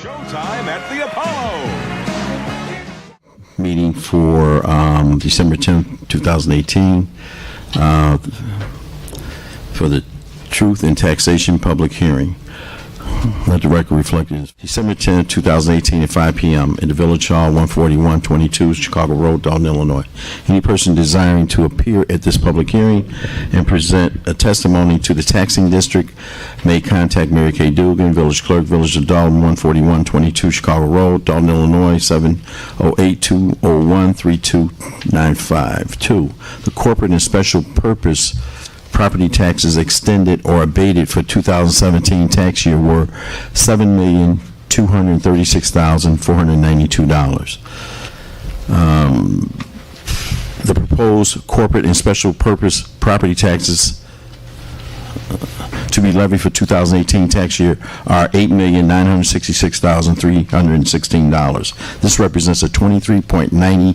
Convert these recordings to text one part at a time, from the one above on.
Showtime at the Apollo. Meeting for December 10th, 2018 for the Truth in Taxation public hearing. Let the record reflect it. December 10th, 2018 at 5 p.m. in the Village Hall, 14122 Chicago Road, Dolton, Illinois. Any person desiring to appear at this public hearing and present a testimony to the taxing district may contact Mary Kay Dugan, Village Clerk, Village of Dolton, 14122 Chicago Road, Dolton, Illinois, 708-201-3295. 2. The corporate and special purpose property taxes extended or abated for 2017 tax year were $7,236,492. The proposed corporate and special purpose property taxes to be levied for 2018 tax year are $8,966,316. This represents a 23.90%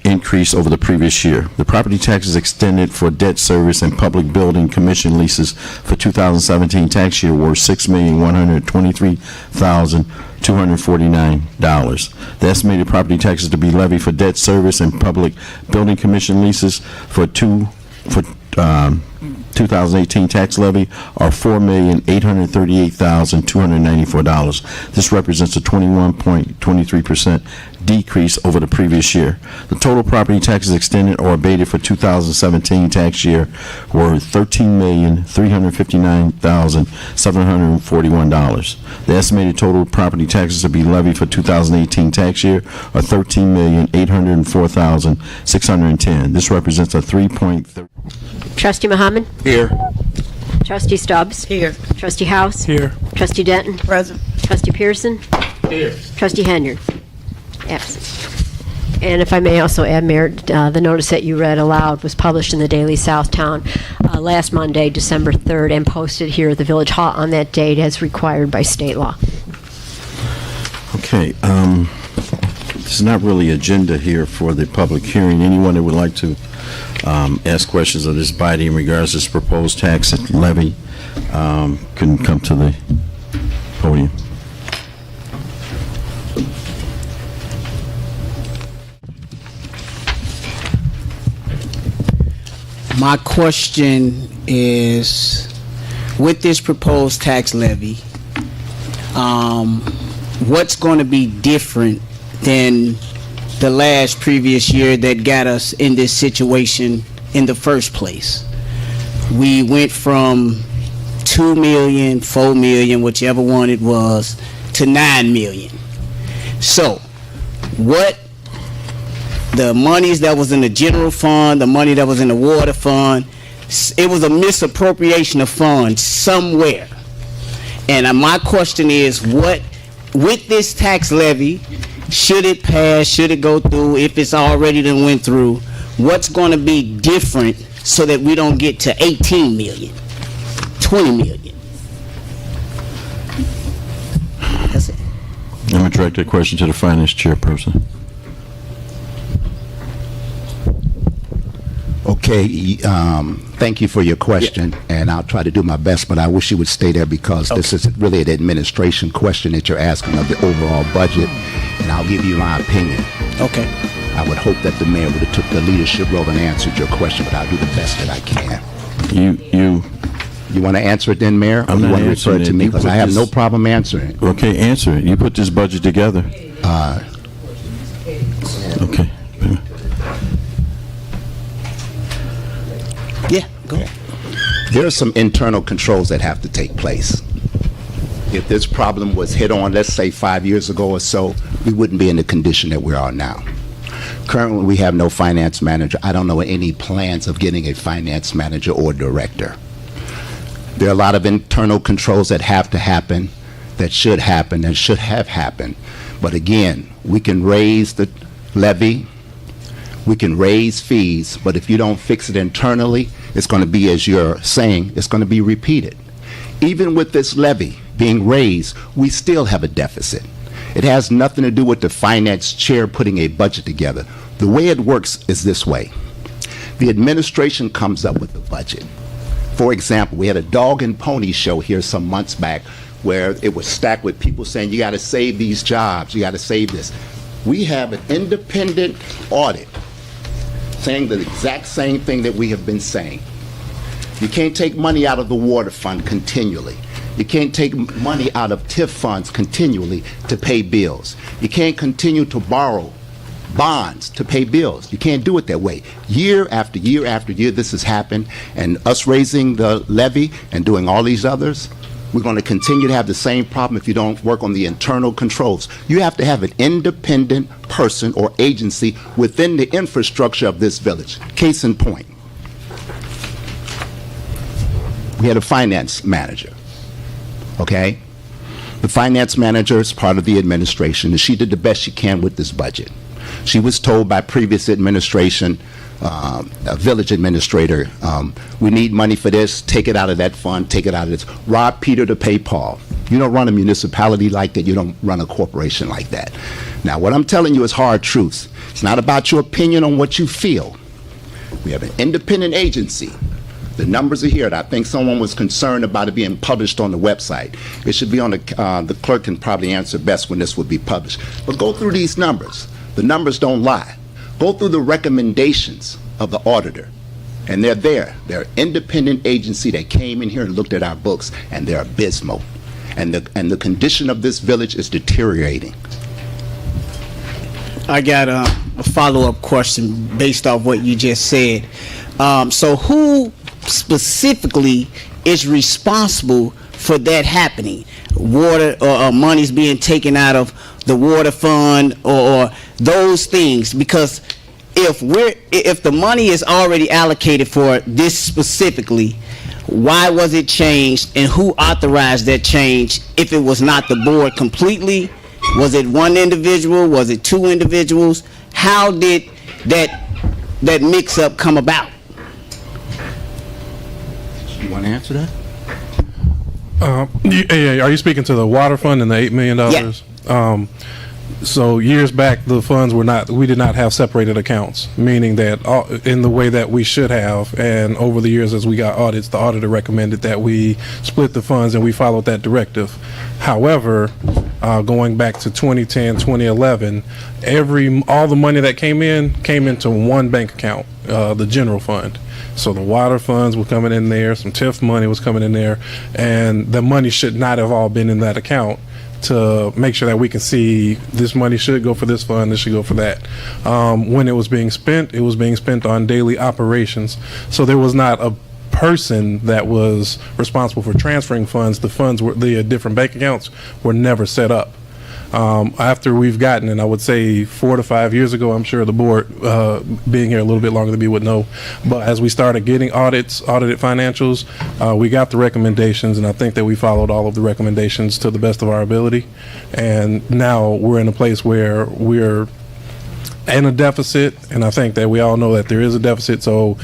increase over the previous year. The property taxes extended for debt service and public building commission leases for 2017 tax year were $6,123,249. The estimated property taxes to be levied for debt service and public building commission leases for 2018 tax levy are $4,838,294. This represents a 21.23% decrease over the previous year. The total property taxes extended or abated for 2017 tax year were $13,359,741. The estimated total property taxes to be levied for 2018 tax year are $13,804,610. This represents a 3.3. Trustee Muhammad? Here. Trustee Stubbs? Here. Trustee House? Here. Trustee Denton? Present. Trustee Pearson? Here. Trustee Henyard? Absent. And if I may also add, Mayor, the notice that you read aloud was published in the Daily Southtown last Monday, December 3rd, and posted here at the Village Hall on that date as required by state law. Okay. There's not really agenda here for the public hearing. Anyone that would like to ask questions of this body in regards to this proposed tax levy can come to the podium. My question is, with this proposed tax levy, what's going to be different than the last previous year that got us in this situation in the first place? We went from 2 million, 4 million, whichever one it was, to 9 million. So, what the monies that was in the general fund, the money that was in the water fund, it was a misappropriation of funds somewhere. And my question is, what, with this tax levy, should it pass, should it go through, if it's already done went through, what's going to be different so that we don't get to 18 million, 20 million? That's it. Let me direct that question to the finance chairperson. Okay, thank you for your question, and I'll try to do my best, but I wish you would stay there because this is really an administration question that you're asking of the overall budget, and I'll give you my opinion. Okay. I would hope that the mayor would have took the leadership role and answered your question, but I'll do the best that I can. You want to answer it then, Mayor? I'm or you not want to refer it to me, because I have no problem answering it. Okay, answer it. You put this budget together. Okay. Yeah, go ahead. There are some internal controls that have to take place. If this problem was hit on, let's say 5 years ago or so, we wouldn't be in the condition that we are now. Currently, we have no finance manager. I don't know any plans of getting a finance manager or director. There are a lot of internal controls that have to happen, that should happen, and should have happened. But again, we can raise the levy, we can raise fees, but if you don't fix it internally, it's going to be, as you're saying, it's going to be repeated. Even with this levy being raised, we still have a deficit. It has nothing to do with the finance chair putting a budget together. The way it works is this way. The administration comes up with the budget. For example, we had a dog and pony show here some months back where it was stacked with people saying, you got to save these jobs, you got to save this. We have an independent audit saying the exact same thing that we have been saying. You can't take money out of the water fund continually. You can't take money out of TIF funds continually to pay bills. You can't continue to borrow bonds to pay bills. You can't do it that way. Year after year after year, this has happened, and us raising the levy and doing all these others, we're going to continue to have the same problem if you don't work on the internal controls. You have to have an independent person or agency within the infrastructure of this village. Case in point, we had a finance manager, okay? The finance manager is part of the administration, and she did the best she can with this budget. She was told by previous administration, a village administrator, we need money for this, take it out of that fund, take it out of this. Rob Peter to pay Paul. You don't run a municipality like that, you don't run a corporation like that. Now, what I'm telling you is hard truths. It's not about your opinion on what you feel. We have an independent agency. The numbers are here, and I think someone was concerned about it being published on the website. It should be on the clerk can probably answer best when this would be published. But go through these numbers. The numbers don't lie. Go through the recommendations of the auditor, and they're there. They're an independent agency that came in here and looked at our books, and they're abysmal. And the condition of this village is deteriorating. I got a follow-up question based off what you just said. So who specifically is responsible for that happening? Water or money's being taken out of the water fund or those things? Because if the money is already allocated for this specifically, why was it changed, and who authorized that change if it was not the board completely? Was it one individual? Was it two individuals? How did that mix-up come about? You want to answer that? Are you speaking to the water fund and the $8 million? Yeah. So years back, the funds we did not have separated accounts, meaning that in the way that we should have, and over the years as we got audits, the auditor recommended that we split the funds, and we followed that directive. However, going back to 2010, 2011, all the money that came into one bank account, the general fund. So the water funds were coming in there, some TIF money was coming in there, and the money should not have all been in that account to make sure that we can see this money should go for this fund, this should go for that. When it was being spent on daily operations. So there was not a person that was responsible for transferring funds. The different bank accounts were never set up. After we've gotten, and I would say 4 to 5 years ago, I'm sure the board, being here a little bit longer than me, would know, but as we started getting audited financials, we got the recommendations, and I think that we followed all of the recommendations to the best of our ability. And now we're in a place where we're in a deficit, and I think that we all know that there is a deficit, so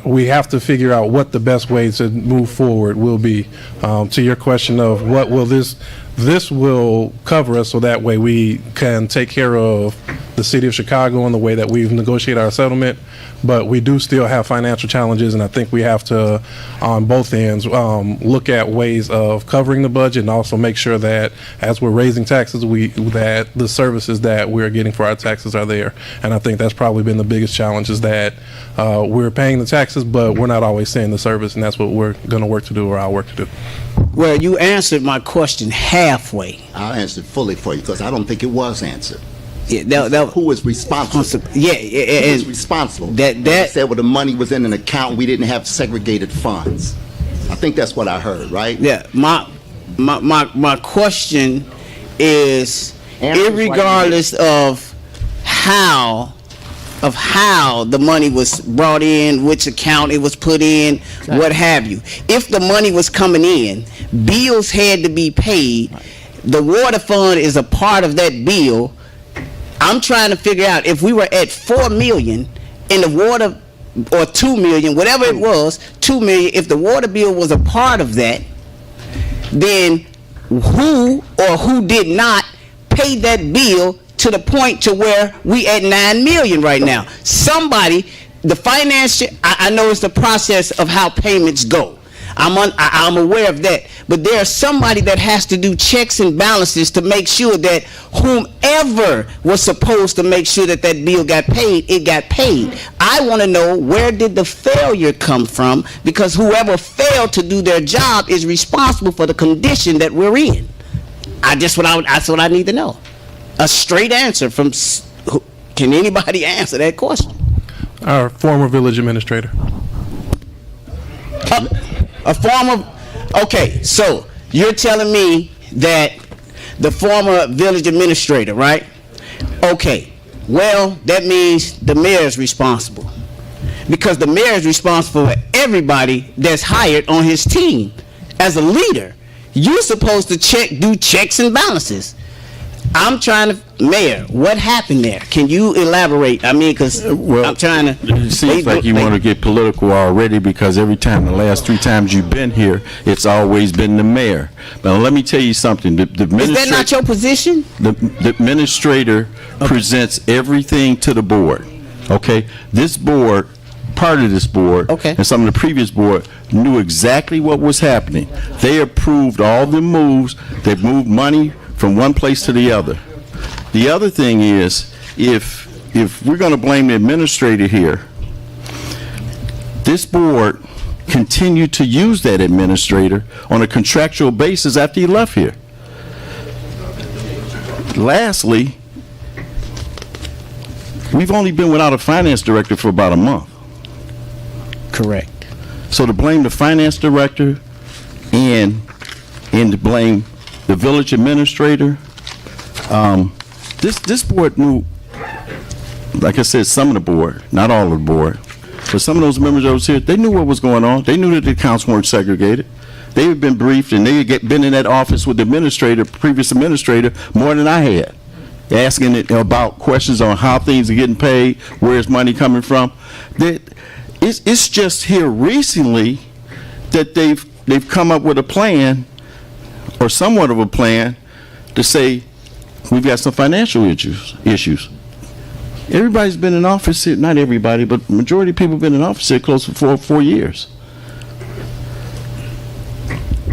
we have to figure out what the best way to move forward will be. To your question of what will this will cover us, so that way we can take care of the city of Chicago in the way that we've negotiated our settlement, but we do still have financial challenges, and I think we have to, on both ends, look at ways of covering the budget, and also make sure that as we're raising taxes, that the services that we're getting for our taxes are there. And I think that's probably been the biggest challenge, is that we're paying the taxes, but we're not always seeing the service, and that's what we're going to work to do, or I'll work to do. Well, you answered my question halfway. I'll answer it fully for you, because I don't think it was answered. Yeah, Who is responsible? Yeah, Who is responsible? That said, well, the money was in an account, we didn't have segregated funds. I think that's what I heard, right? Yeah, my question is, irregardless of how the money was brought in, which account it was put in, what have you. If the money was coming in, bills had to be paid. The water fund is a part of that bill. I'm trying to figure out, if we were at $4 million in the water, or $2 million, whatever it was, $2 million, if the water bill was a part of that, then who or who did not pay that bill to the point to where we at $9 million right now? Somebody, the financial, I know it's the process of how payments go. I'm aware of that. But there's somebody that has to do checks and balances to make sure that whomever was supposed to make sure that that bill got paid, it got paid. I want to know, where did the failure come from? Because whoever failed to do their job is responsible for the condition that we're in. That's what I need to know. A straight answer from. Can anybody answer that question? Our former village administrator. A former. Okay, so you're telling me that the former village administrator, right? Okay, well, that means the mayor is responsible, because the mayor is responsible for everybody that's hired on his team. As a leader, you're supposed to do checks and balances. I'm trying to, Mayor, what happened there? Can you elaborate? I mean, because I'm trying to. It seems like you want to get political already, because every time, the last 3 times you've been here, it's always been the mayor. Now, let me tell you something. Is that not your position? The administrator presents everything to the board, okay? This board, part of this board, and some of the previous board knew exactly what was happening. They approved all the moves. They moved money from one place to the other. The other thing is, if we're going to blame the administrator here, this board continued to use that administrator on a contractual basis after he left here. Lastly, we've only been without a finance director for about a month. Correct. So to blame the finance director and to blame the village administrator, this board knew, like I said, some of the board, not all of the board, but some of those members that was here, they knew what was going on. They knew that the accounts weren't segregated. They had been briefed, and they had been in that office with the previous administrator, more than I had, asking it about questions on how things are getting paid, where's money coming from. It's just here recently that they've come up with a plan, or somewhat of a plan, to say we've got some financial issues. Everybody's been in office here, not everybody, but majority of people have been in office here close to 4 years.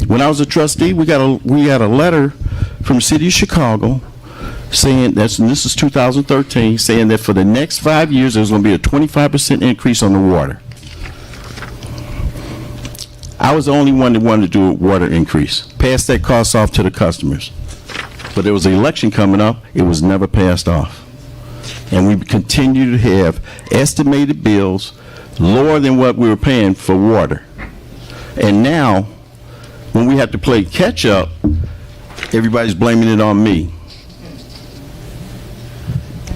When I was a trustee, we got a letter from the city of Chicago saying, this is 2013, saying that for the next 5 years there's going to be a 25% increase on the water. I was the only one that wanted to do a water increase, pass that cost off to the customers. But there was an election coming up, it was never passed off. And we continue to have estimated bills lower than what we were paying for water. And now, when we have to play catch up, everybody's blaming it on me.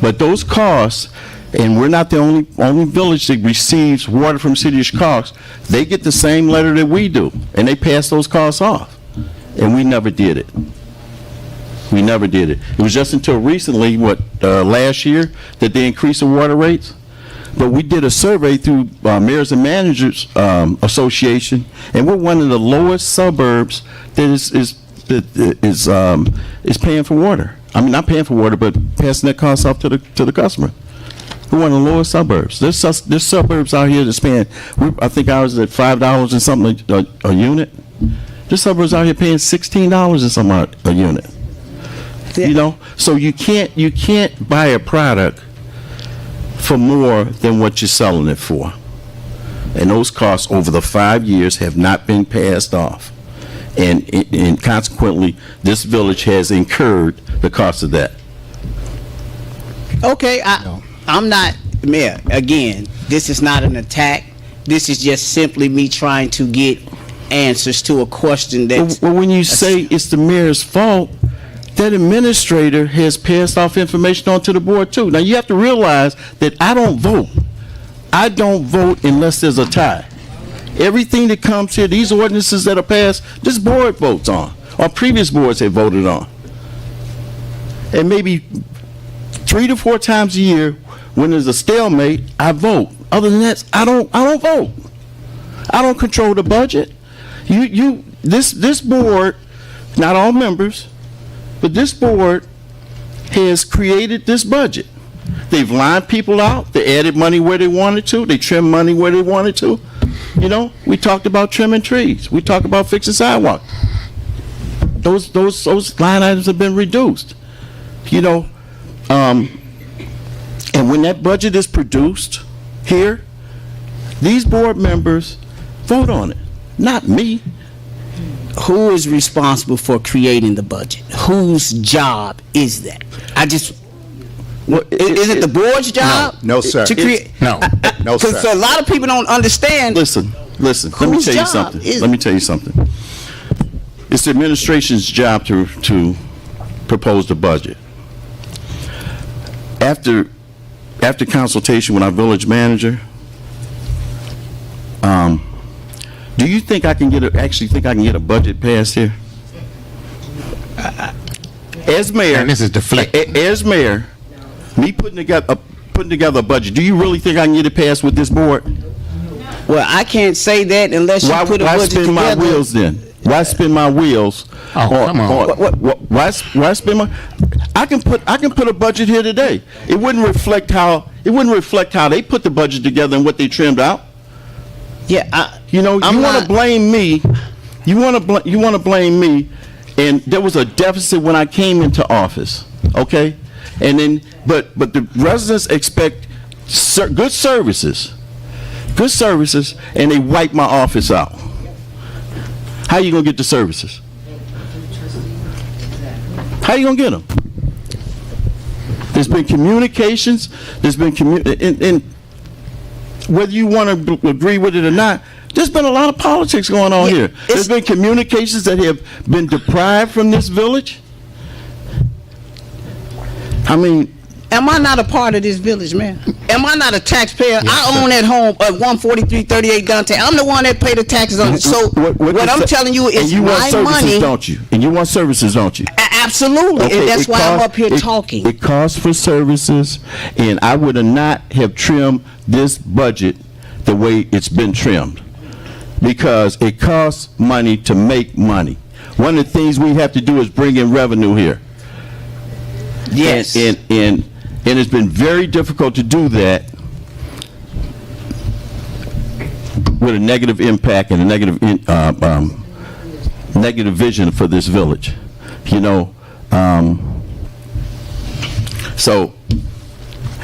But those costs, and we're not the only village that receives water from the city of Chicago, they get the same letter that we do, and they pass those costs off. And we never did it. We never did it. It was just until recently, last year, that they increased the water rates. But we did a survey through Mayors and Managers Association, and we're one of the lowest suburbs that is paying for water. I mean, not paying for water, but passing that cost off to the customer. We're one of the lowest suburbs. There's suburbs out here that's paying, I think ours is at $5 and something a unit. There's suburbs out here paying $16 and something a unit. Yeah. You know, so you can't buy a product for more than what you're selling it for. And those costs over the 5 years have not been passed off. And consequently, this village has incurred the cost of that. Okay, I'm not, Mayor, again, this is not an attack. This is just simply me trying to get answers to a question that. Well, when you say it's the mayor's fault, that administrator has passed off information on to the board too. Now you have to realize that I don't vote. I don't vote unless there's a tie. Everything that comes here, these ordinances that are passed, this board votes on, or previous boards have voted on. And maybe 3 to 4 times a year, when there's a stalemate, I vote. Other than that, I don't vote. I don't control the budget. This board, not all members, but this board has created this budget. They've lined people out. They added money where they wanted to. They trimmed money where they wanted to. You know, we talked about trimming trees. We talked about fixing sidewalks. Those line items have been reduced. You know, and when that budget is produced here, these board members vote on it, not me. Who is responsible for creating the budget? Whose job is that? Is it the board's job? No, sir. To create? No, no, sir. Because a lot of people don't understand. Listen. Let me Whose tell you job something. is Let me tell you something. It's the administration's job to propose the budget. After consultation with our village manager, do you think I can get a budget passed here? As mayor, And this is deflecting. As mayor, me putting together a budget. Do you really think I can get it passed with this board? Well, I can't say that unless you Why put a budget spin my together. wheels then? Why spin my wheels? Oh, come on. Why spin my? I can put a budget here today. It wouldn't reflect how they put the budget together and what they trimmed out. Yeah, You know, you want to blame me. You want to blame me. And there was a deficit when I came into office. Okay, and then but the residents expect good services, and they wipe my office out. How you gonna get the services? How you gonna get them? There's been communications. And whether you want to agree with it or not, there's been a lot of politics going on here. There's been communications that have been deprived from this village. I mean, am I not a part of this village, man? Am I not a taxpayer? I own that home at 14338 downtown. I'm the one that pay the taxes on it. So what I'm telling you is you want my services, money. don't you? And you want services, don't you? Absolutely, Okay, and that's why I'm up here talking. It costs for services, and I would not have trimmed this budget the way it's been trimmed, because it costs money to make money. One of the things we have to do is bring in revenue here. Yes. And it's been very difficult to do that with a negative impact and a negative vision for this village. You know, so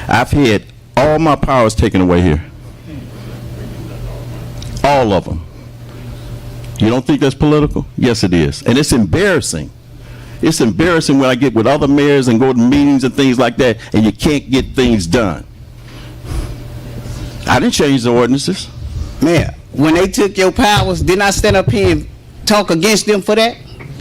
I've had all my powers taken away here. All of them. You don't think that's political? Yes, it is. And it's embarrassing. It's embarrassing when I get with other mayors and go to meetings and things like that, and you can't get things done. I didn't change the ordinances. Man, when they took your powers, didn't I stand up here and talk against them for that?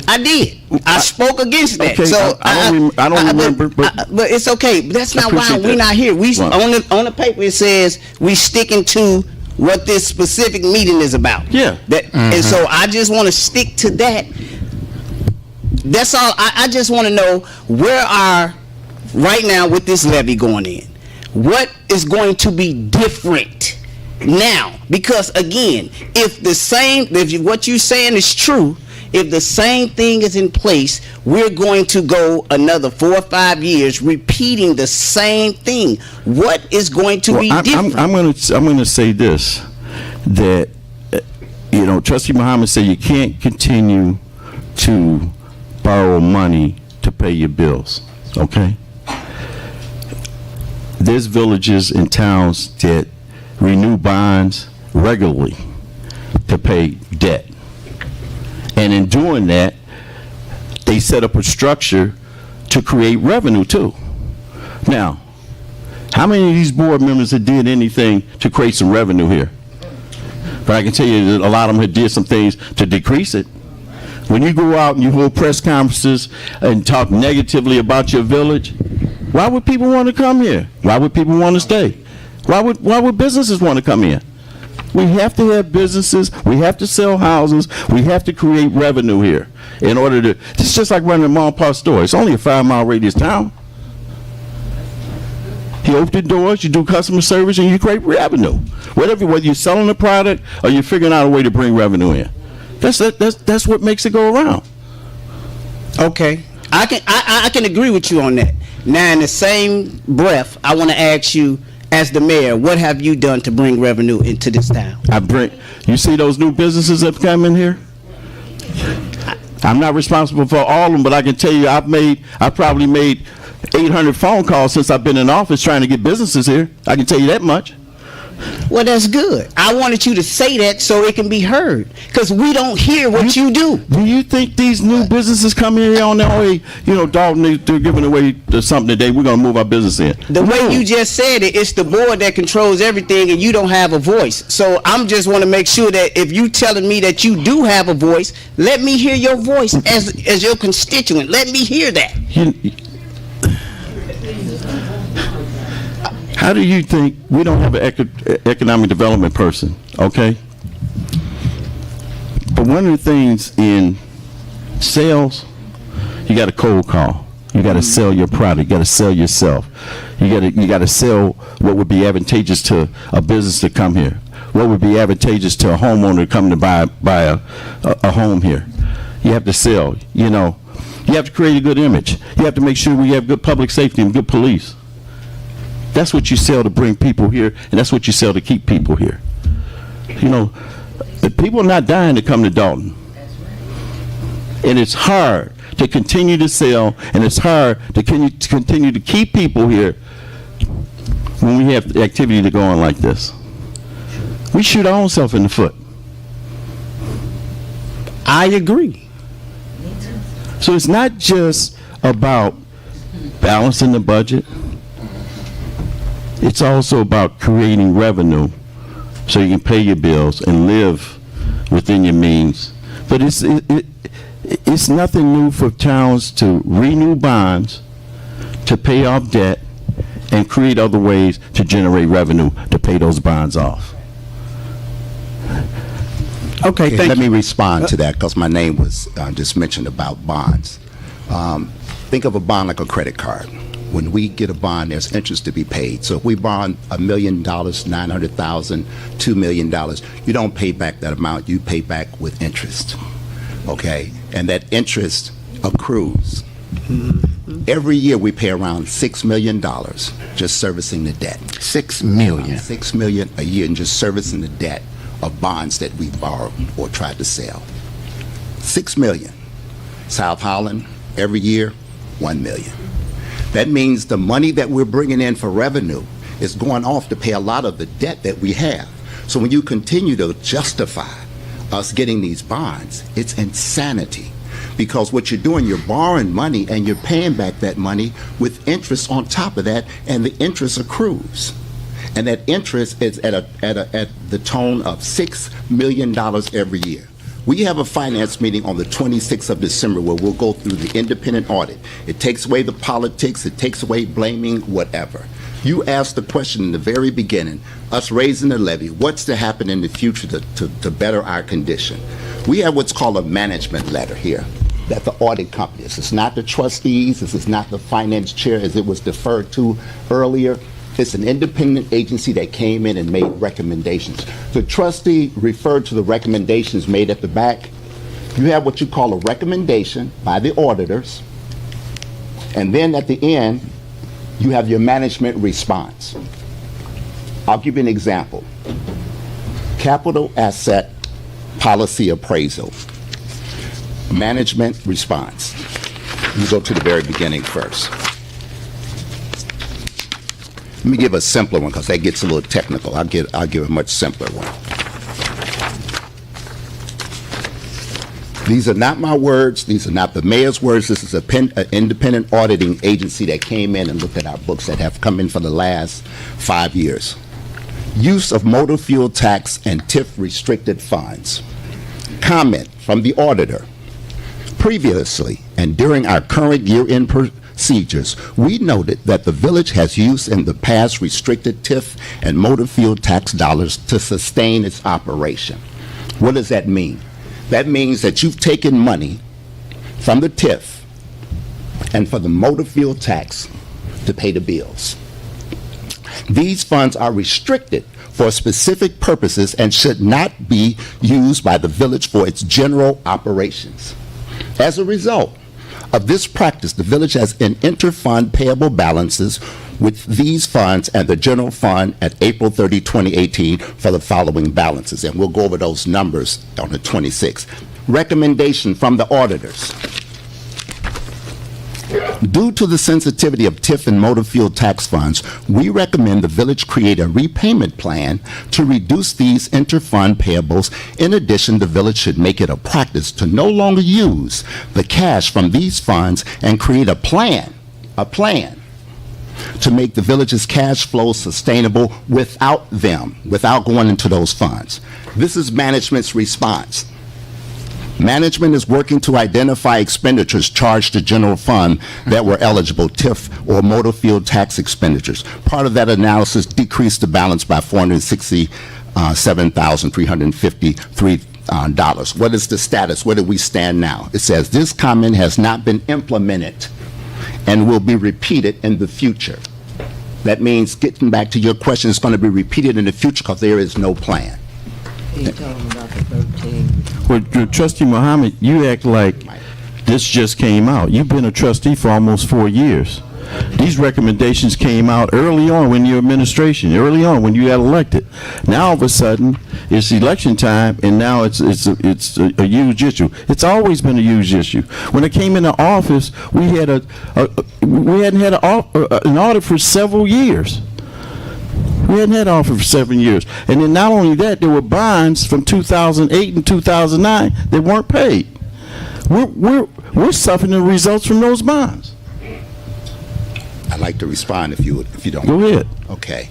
I did. I spoke against that. Okay, So I don't remember, but it's okay. But that's not why appreciate we're that. not here. We Well, on the paper it says we sticking to what this specific meeting is about. Yeah. And so I just want to stick to that. That's all. I just want to know where are right now with this levy going in. What is going to be different now? Because again, if what you're saying is true, if the same thing is in place, we're going to go another 4 or 5 years repeating the same thing. What is going to be different? I'm going to say this, that you know, Trustee Muhammad said you can't continue to borrow money to pay your bills. Okay. There's villages and towns that renew bonds regularly to pay debt. And in doing that, they set up a structure to create revenue too. Now, how many of these board members have did anything to create some revenue here? But I can tell you that a lot of them had did some things to decrease it. When you go out and you hold press conferences and talk negatively about your village, why would people want to come here? Why would people want to stay? Why would businesses want to come in? We have to have businesses. We have to sell houses. We have to create revenue here in order to. It's just like running a mom and pop store. It's only a 5-mile radius town. You open the doors, you do customer service, and you create revenue. Whether you're selling a product or you're figuring out a way to bring revenue in. That's what makes it go around. Okay, I can agree with you on that. Now, in the same breath, I want to ask you, as the mayor, what have you done to bring revenue into this town? You see those new businesses that come in here? I'm not responsible for all of them, but I can tell you I probably made 800 phone calls since I've been in office trying to get businesses here. I can tell you that much. Well, that's good. I wanted you to say that so it can be heard, because we don't hear what you do. Do you think these new businesses come here on their way? You know, Dalton, they're giving away something today. We're going to move our business in. The way you just said it, it's the board that controls everything, and you don't have a voice. So I'm just want to make sure that if you telling me that you do have a voice, let me hear your voice as your constituent. Let me hear that. How do you think we don't have an economic development person, okay? But one of the things in sales, you got to cold call. You got to sell your product. You got to sell yourself. You got to sell what would be advantageous to a business to come here. What would be advantageous to a homeowner to come to buy a home here. You have to sell. You know, you have to create a good image. You have to make sure we have good public safety and good police. That's what you sell to bring people here, and that's what you sell to keep people here. You know, people are not dying to come to Dolton. And it's hard to continue to sell, and it's hard to continue to keep people here when we have the activity to go on like this. We shoot our own self in the foot. I agree. So it's not just about balancing the budget. It's also about creating revenue so you can pay your bills and live within your means. But it's nothing new for towns to renew bonds, to pay off debt, and create other ways to generate revenue to pay those bonds off. Okay, thank Let you. me respond to that, because my name was just mentioned about bonds. Think of a bond like a credit card. When we get a bond, there's interest to be paid. So if we bond $1 million, $900,000, $2 million, you don't pay back that amount. You pay back with interest, okay? And that interest accrues. Every year we pay around $6 million just servicing the debt. $6 million. $6 million a year in just servicing the debt of bonds that we borrowed or tried to sell. $6 million. South Holland, every year, $1 million. That means the money that we're bringing in for revenue is going off to pay a lot of the debt that we have. So when you continue to justify us getting these bonds, it's insanity. Because what you're doing, you're borrowing money and you're paying back that money with interest on top of that, and the interest accrues. And that interest is at the tone of $6 million every year. We have a finance meeting on the 26th of December where we'll go through the independent audit. It takes away the politics, it takes away blaming, whatever. You asked the question in the very beginning, us raising the levy, what's to happen in the future to better our condition? We have what's called a management letter here that the audit company, this is not the trustees, this is not the finance chair as it was deferred to earlier. It's an independent agency that came in and made recommendations. The trustee referred to the recommendations made at the back. You have what you call a recommendation by the auditors, and then at the end, you have your management response. I'll give you an example. Capital asset policy appraisal. Management response. You go to the very beginning first. Let me give a simpler one because that gets a little technical. I'll give a much simpler one. These are not my words. These are not the mayor's words. This is an independent auditing agency that came in and looked at our books that have come in for the last 5 years. Use of motor fuel tax and TIF restricted funds. Comment from the auditor. Previously and during our current year-end procedures, we noted that the village has used in the past restricted TIF and motor fuel tax dollars to sustain its operation. What does that mean? That means that you've taken money from the TIF and for the motor fuel tax to pay the bills. These funds are restricted for specific purposes and should not be used by the village for its general operations. As a result, Of this practice, the village has an inter-fund payable balances with these funds and the general fund at April 30, 2018 for the following balances. And we'll go over those numbers on the 26th. Recommendation from the auditors. Due to the sensitivity of TIF and motor fuel tax funds, we recommend the village create a repayment plan to reduce these inter-fund payables. In addition, the village should make it a practice to no longer use the cash from these funds and create a plan to make the village's cash flow sustainable without them, without going into those funds. This is management's response. Management is working to identify expenditures charged to general fund that were eligible, TIF or motor fuel tax expenditures. Part of that analysis decreased the balance by $467,353. What is the status? Where do we stand now? It says this comment has not been implemented and will be repeated in the future. That means, getting back to your question, it's going to be repeated in the future because there is no plan. He's talking about the 13. Well, Trustee Muhammad, you act like this just came out. You've been a trustee for almost 4 years. These recommendations came out early on when your administration, early on when you got elected. Now all of a sudden it's election time, and now it's a huge issue. It's always been a huge issue. When I came into office, we had we hadn't had an audit for several years. We hadn't had an audit for 7 years, and then not only that, there were bonds from 2008 and 2009 that weren't paid. We're suffering the results from those bonds. I'd like to respond if you don't. Go ahead. Okay.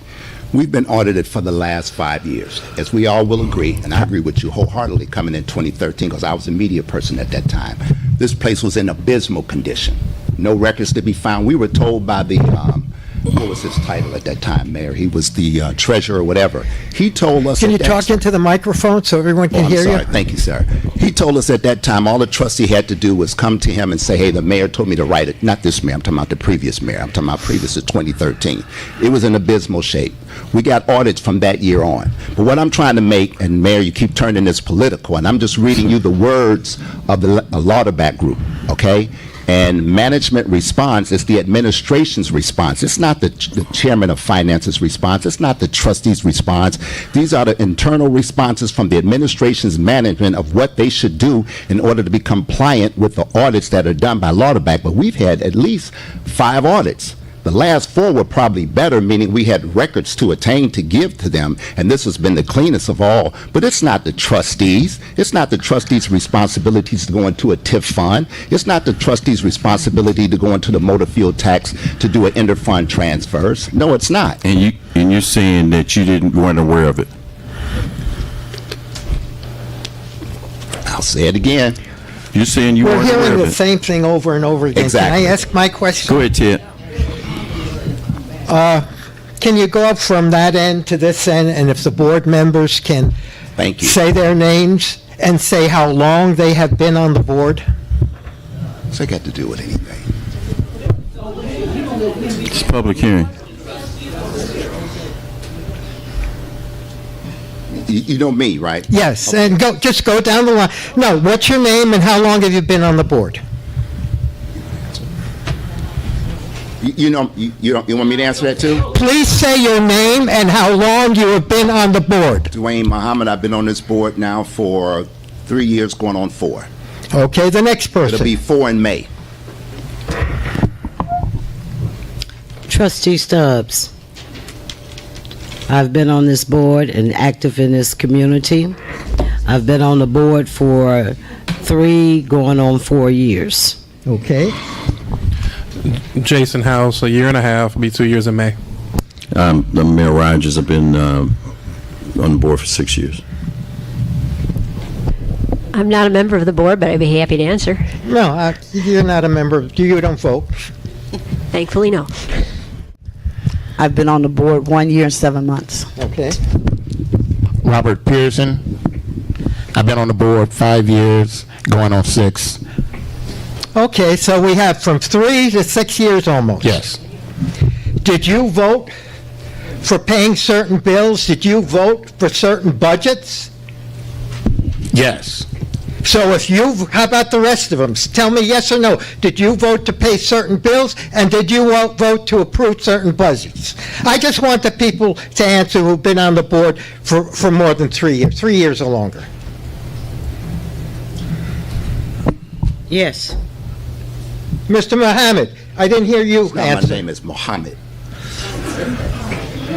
We've been audited for the last 5 years, as we all will agree, and I agree with you wholeheartedly coming in 2013 because I was a media person at that time. This place was in abysmal condition. No records to be found. We were told by the, what was his title at that time, Mayor? He was the treasurer or whatever. He told us... Can you talk into the microphone so everyone can hear you? Thank you, sir. He told us at that time all the trustee had to do was come to him and say, hey, the mayor told me to write it. Not this mayor. I'm talking about the previous mayor. I'm talking about previous to 2013. It was in abysmal shape. We got audits from that year on. But what I'm trying to make, and Mayor, you keep turning this political, and I'm just reading you the words of the Lauderback Group, okay? And management response is the administration's response. It's not the chairman of finance's response. It's not the trustee's response. These are the internal responses from the administration's management of what they should do in order to be compliant with the audits that are done by Lauderback. But we've had at least 5 audits. The last 4 were probably better, meaning we had records to attain to give to them, and this has been the cleanest of all. But it's not the trustees. It's not the trustees' responsibilities to go into a TIF fund. It's not the trustees' responsibility to go into the motor fuel tax to do an inter-fund transfers. No, it's not. And you're saying that you weren't aware of it. I'll say it again. You're saying you weren't aware We're of hearing it. the same thing over and over again. Exactly. Can I ask my question? Go ahead, Ted. Can you go up from that end to this end, and if the board members can Thank you. say their names and say how long they have been on the board? What's that got to do with anything? It's a public hearing. You know me, right? Yes, and just go down the line. No, what's your name and how long have you been on the board? You want me to answer that too? Please say your name and how long you have been on the board. Dwayne Muhammad, I've been on this board now for 3 years, going on 4. Okay, the next person. It'll be 4 in May. Trustee Stubbs, I've been on this board and active in this community. I've been on the board for 3 going on 4 years. Okay. Jason House, 1.5 years, be 2 years in May. Mayor Rogers, I've been on the board for 6 years. I'm not a member of the board, but I'd be happy to answer. No, you're not a member. You don't vote. Thankfully, no. I've been on the board 1 year and 7 months. Okay. Robert Pearson. I've been on the board 5 years, going on 6. Okay, so we have from 3 to 6 years almost. Yes. Did you vote for paying certain bills? Did you vote for certain budgets? Yes. So how about the rest of them? Tell me yes or no. Did you vote to pay certain bills, and did you vote to approve certain budgets? I just want the people to answer who've been on the board for more than 3 years or longer. Yes. Mr. Mohammed, I didn't hear you My answer. name is Mohammed.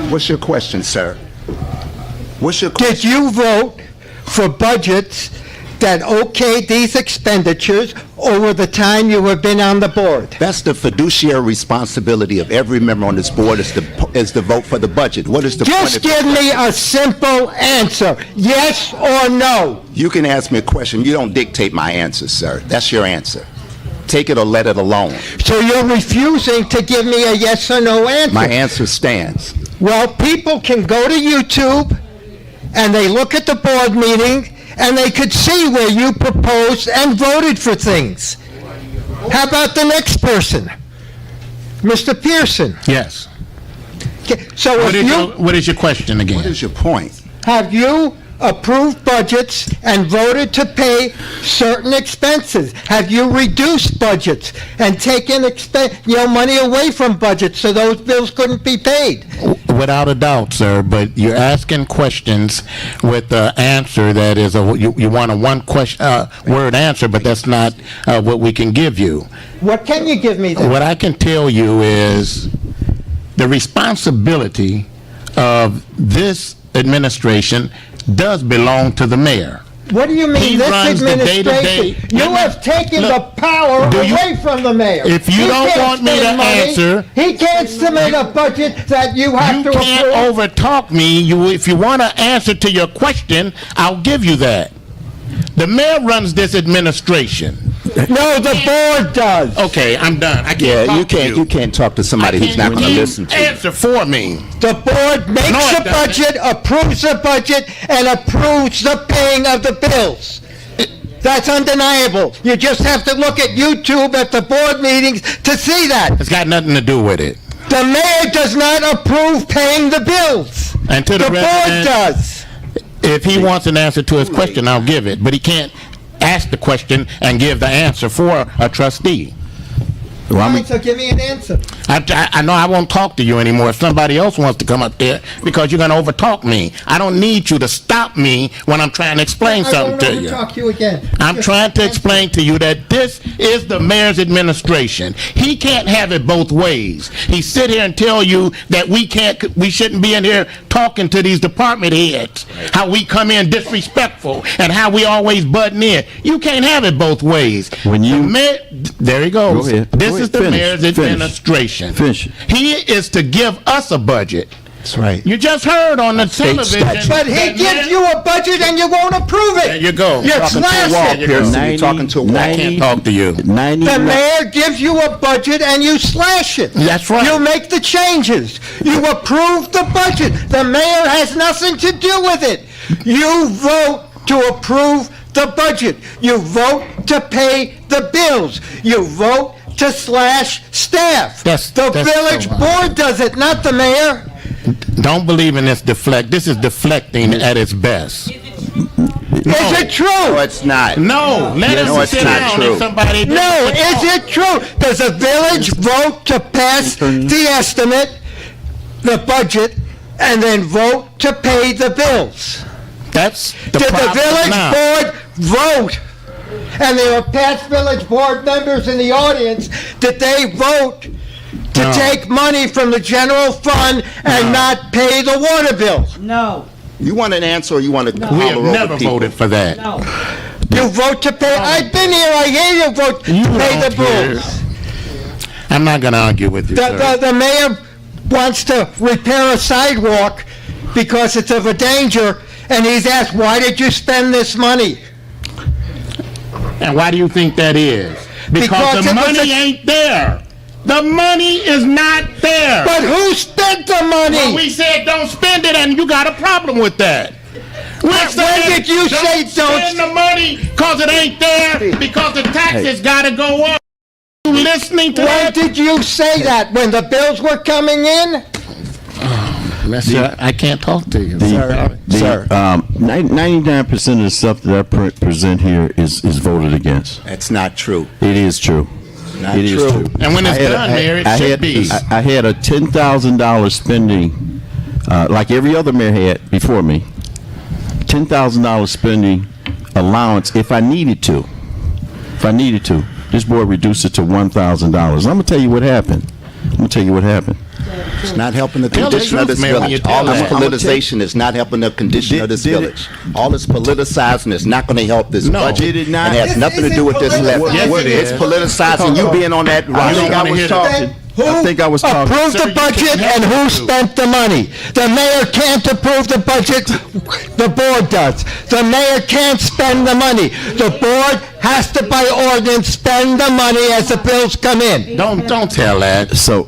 What's your question, sir? What's your question? Did you vote for budgets that okayed these expenditures over the time you have been on the board? That's the fiduciary responsibility of every member on this board is to vote for the budget. What is the Just point of give me a simple answer, yes or no. You can ask me a question. You don't dictate my answer, sir. That's your answer. Take it or let it alone. So you're refusing to give me a yes or no answer. My answer stands. Well, people can go to YouTube and they look at the board meeting and they could see where you proposed and voted for things. How about the next person? Mr. Pearson. Yes. So What is your question again? What is your point? have you approved budgets and voted to pay certain expenses? Have you reduced budgets and taken money away from budgets so those bills couldn't be paid? Without a doubt, sir, but you're asking questions with an answer that is you want a one question word answer, but that's not what we can give you. What can you give me then? What I can tell you is the responsibility of this administration does belong to the mayor. What do you mean, He this runs the administration? day-to-day. You have taken the power away from the mayor. If you don't want me to answer, he can't submit a budget that you have to approve. You can't overtalk me. If you want to answer to your question, I'll give you that. The mayor runs this administration. No, the board does. Okay, I'm done. I can't talk to you. You can't talk to somebody who's not going to listen to you. Answer for me. The board makes a budget, approves the budget, and approves the paying of the bills. That's undeniable. You just have to look at YouTube at the board meetings to see that. It's got nothing to do with it. The mayor does not approve paying the bills. And to the board resident, does. If he wants an answer to his question, I'll give it. But he can't ask the question and give the answer for a trustee. Fine, so give me an answer. I know I won't talk to you anymore if somebody else wants to come up there because you're going to overtalk me. I don't need you to stop me when I'm trying to explain something to you. I won't overtalk you again. I'm trying to explain to you that this is the mayor's administration. He can't have it both ways. He sit here and tell you that we shouldn't be in here talking to these department heads, how we come in disrespectful and how we always butting in. You can't have it both ways. When you there he goes. Go ahead. This is the mayor's administration. Finish it. He is to give us a budget. That's right. You just heard on the television. But he gives you a budget and you won't approve it. There you go. You're Talking to a wall, Pearson. You're talking to a wall. I can't talk to you. The mayor gives you a budget and you slash it. That's right. You make the changes. You approve the budget. The mayor has nothing to do with it. You vote to approve the budget. You vote to pay the bills. You vote to slash staff. The village board does it, not the mayor. Don't believe in this deflect. This is deflecting at its best. Is it true? No, it's not. No, let us sit down and somebody. No, is it true? Does the village vote to pass the estimate, the budget, and then vote to pay the bills? That's the Did the problem village now. board vote? And there were past village board members in the audience. Did they vote to take money from the general fund and not pay the water bill? No. You want an answer or you want to We holler have over never people? voted for that. No. You vote to pay. I've been here. I hear you vote to pay the bills. I'm not going to argue with you, sir. The mayor wants to repair a sidewalk because it's of a danger, and he's asked, why did you spend this money? And why do you think that is? Because the money ain't there. The money is not there. But who spent the money? Well, we said don't spend it, and you got a problem with that. When did you say don't spend the money because it ain't there, because the taxes got to go up? You listening to When that? did you say that? When the bills were coming in? Mister, I can't talk to you. The 99% of the stuff that I present here is voted against. That's not true. It is true. Not It is true. true. And when it's done, Mayor, it should be. I had a $10,000 spending, like every other mayor had before me, $10,000 spending allowance if I needed to. If I needed to. This board reduced it to $1,000. I'm going to tell you what happened. It's not helping the Tell the condition of truth, this Mayor, when you village. tell All this that. politicization is not helping the condition of this Did it- village. All this politicizing is not going to help this No. budget. Did it not? It has This nothing to do with this isn't levy. politicizing. Yes, it is. It's politicizing you being on that I right. think I wanna was hear talking. Who I think I was talking. approved Sir, the you budget can't and have who to. spent the money? The mayor can't approve the budget, the board does. The mayor can't spend the money. The board has to, by ordinance, spend the money as the bills come in. Don't tell that. So,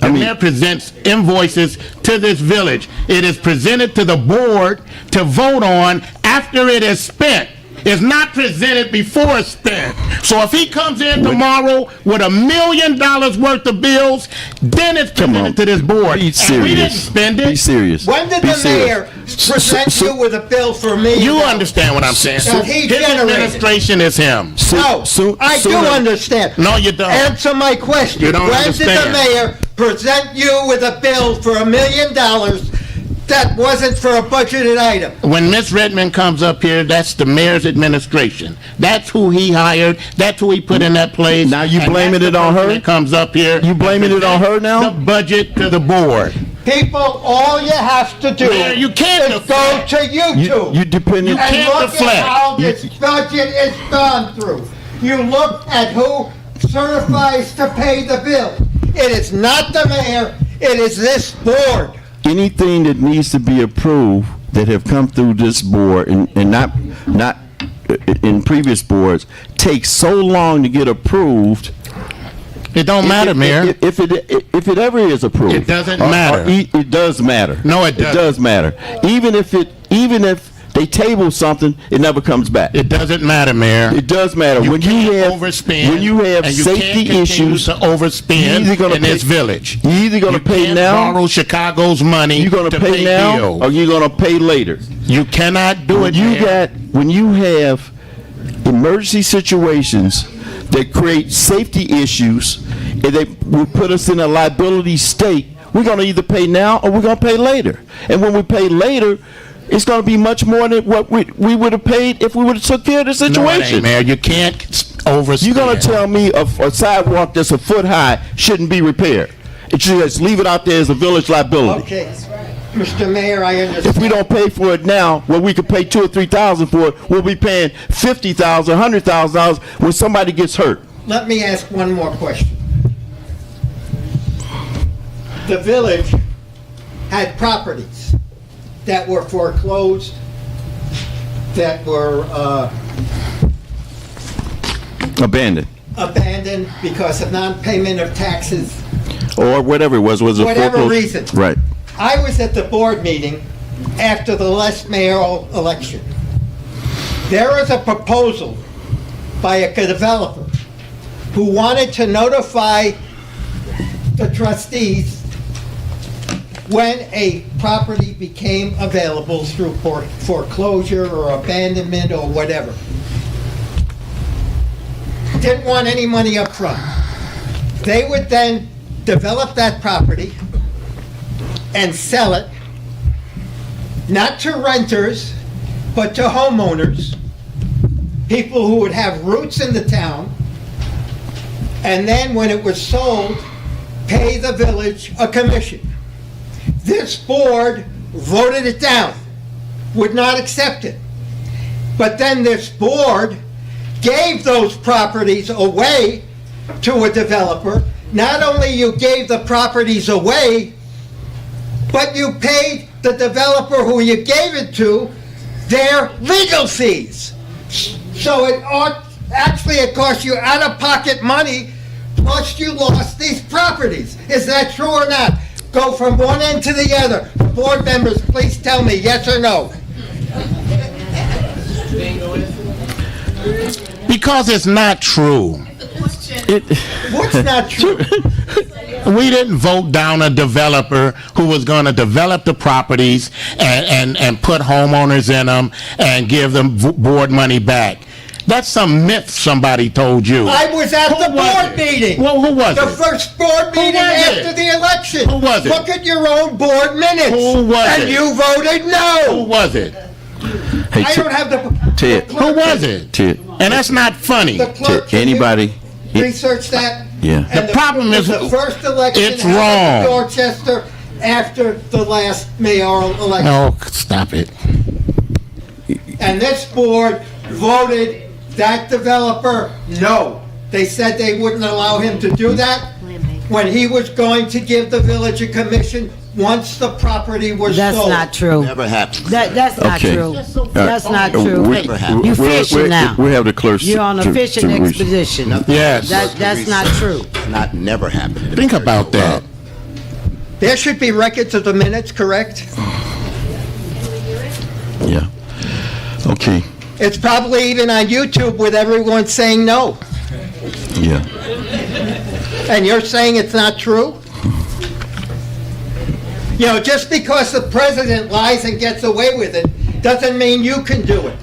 I The mean, mayor presents invoices to this village. It is presented to the board to vote on after it is spent. It's not presented before it's spent. So if he comes in tomorrow with $1 million worth of bills, then it's Come on. presented to this board. Be And we didn't serious. spend it. Be serious. When did Be the serious. mayor present you with a bill for $1 million? You understand what I'm saying. That he His generated. administration is him. No, I do sooner- understand. No, you don't. Answer my question. You don't When understand. did the mayor present you with a bill for $1 million that wasn't for a budgeted item? When Miss Redmond comes up here, that's the mayor's administration. That's who he hired. That's who he put in that place. Now you And blaming that's it the on person her? that comes up here. You blaming and it on her now? The budget to the board. People, all you have to do Mayor, you can't is go to YouTube. You depending. and can't look deflect. at how this budget is gone through. You look at who certifies to pay the bill. It is not the mayor, it is this board. Anything that needs to be approved that have come through this board and not in previous boards takes so long to get approved. It don't matter, Mayor. If it ever is approved, It doesn't matter. It does matter. No, it doesn't. It does matter. Even if they table something, it never comes back. It doesn't matter, Mayor. It does matter. You when can't you have overspend, when you have and you safety can't continue issues, to overspend you're either gonna in this pay- village. you're either going to pay can't now. borrow Chicago's money. You're going to pay now, bills. or you're going to pay later. You cannot do it, Mayor. When you have emergency situations that create safety issues and they will put us in a liability state, we're going to either pay now or we're going to pay later. And when we pay later, it's going to be much more than what we would have paid if we would have took care of the No, it situation. ain't, Mayor. You can't overspend. You're going to tell me a sidewalk that's a foot high shouldn't be repaired. It should just leave it out there as a village liability. Okay, Mr. Mayor, I understand. If we don't pay for it now, well, we could pay $2,000 or $3,000 for it. We'll be paying $50,000, $100,000 when somebody gets hurt. Let me ask one more question. The village had properties that were foreclosed, that were Abandoned, abandoned because of non-payment of taxes, or whatever it was a whatever foreclosed- reason. Right. I was at the board meeting after the last mayoral election. There was a proposal by a developer who wanted to notify the trustees when a property became available through foreclosure or abandonment or whatever. Didn't want any money up front. They would then develop that property and sell it, not to renters, but to homeowners, people who would have roots in the town, and then when it was sold, pay the village a commission. This board voted it down, would not accept it. But then this board gave those properties away to a developer. Not only you gave the properties away, but you paid the developer who you gave it to their legal fees. So it cost you out-of-pocket money, plus you lost these properties. Is that true or not? Go from one end to the other. Board members, please tell me, yes or no? Because it's not true. What's not true? We didn't vote down a developer who was going to develop the properties and put homeowners in them and give them board money back. That's some myth somebody told you. I was at the board meeting. Well, who was the it? first board meeting after the election. Who was it? Look at your own board minutes. Who was and it? you voted no. Who was it? Hey, I don't have the Ted. the clerk Who was it? Ted. And that's not funny. The clerk, Ted, anybody? research that. Yeah. And The problem is the first election it's held in wrong. Dorchester after the last mayoral election. Oh, stop it. And this board voted that developer no. They said they wouldn't allow him to do that when he was going to give the village a commission once the property was That's sold. not true. Never happened. That's not Okay. true. All right. That's not true. Never happened. You fishing now. We have the clerks. You're on a to- fishing to reach- expedition. Yes. That's not true. Not never happened. Think about that. There should be records of the minutes, correct? Yeah. Okay. It's probably even on YouTube with everyone saying no. Yeah. And you're saying it's not true? You know, just because the president lies and gets away with it, doesn't mean you can do it.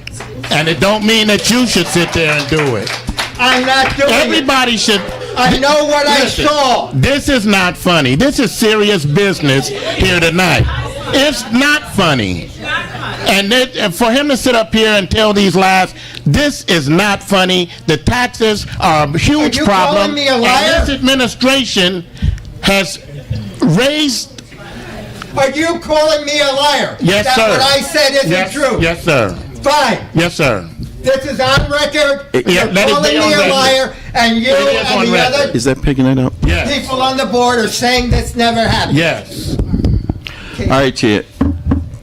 And it don't mean that you should sit there and do it. I'm not doing Everybody should. it. I know what Listen, I saw. This is not funny. This is serious business here tonight. It's not funny. And for him to sit up here and tell these lies, this is not funny. The taxes are a huge Are you problem. calling me a liar? And this administration has raised. Are you calling me a liar? Yes, that sir. What I said isn't Yes, true? yes, sir. Fine. Yes, sir. This is on record. Yeah, You're let it calling be me on a record. liar, and you It is on and the record. other Is that picking that up? Yes. people on the board are saying this never happened. Yes. All right, Ted.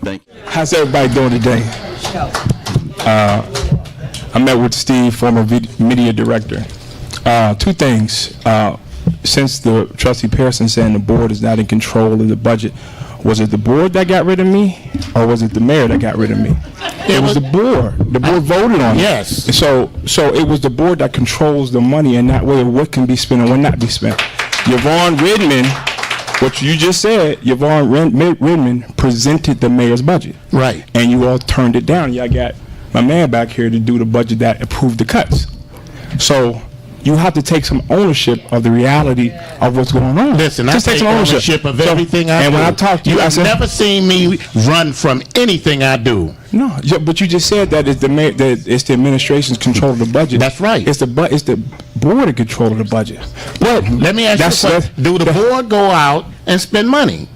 Thank you. How's everybody doing today? I met with Steve, former media director. Two things. Since the trustee Pearson saying the board is not in control of the budget, was it the board that got rid of me, or was it the mayor that got rid of me? It was the board. The board voted on it. Yes. So it was the board that controls the money and that way of what can be spent and what not be spent. Yvonne Redmond, what you just said, Yvonne Redmond presented the mayor's budget. Right. And you all turned it down. Y'all got my man back here to do the budget that approved the cuts. So you have to take some ownership of the reality of what's going on. Listen, I Just take some ownership of everything I do. And when I talked to you, I You've said, never seen me run from anything I do. no, but you just said that it's the mayor, that it's the administration's control of the budget. That's right. It's the board in control of the budget. But Let me ask you a question. Do the board go out and spend money?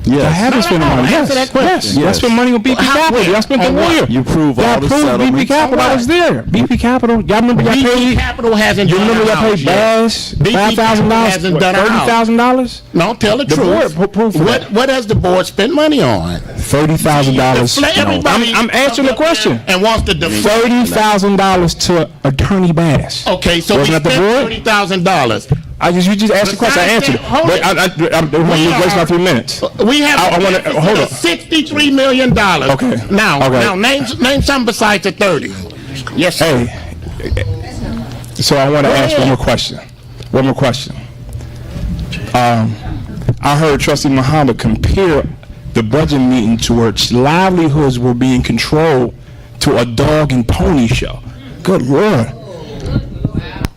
I Yes. haven't spent no, money. answer that question. Yes. I spent money on BP How- Capital. where? I spent the On what? year. You approved Y'all all the approved BP settlements. Capital. I was there. BP Capital. Y'all remember y'all BP paid? Capital hasn't You done remember a y'all house paid yet. Bass BP $5,000, hasn't done a house. $30,000, No, tell the The truth. board approved for that. What has the board spent money on? $30,000. Everybody I'm answering the question. and wants to defend. $30,000 to Attorney Bass. Okay, so we Wasn't that spent the board? $30,000. You just asked the question. I answered it. Hold But it. I'm wasting my 3 minutes. We have I wanna- hold up. $63 million. Okay. Now, Okay. name something besides the 30. Yes, sir. Hey, so I want to ask one more question. One more question. I heard Trustee Muhammad compare the budget meeting to where livelihoods were being controlled to a dog and pony show. Good Lord.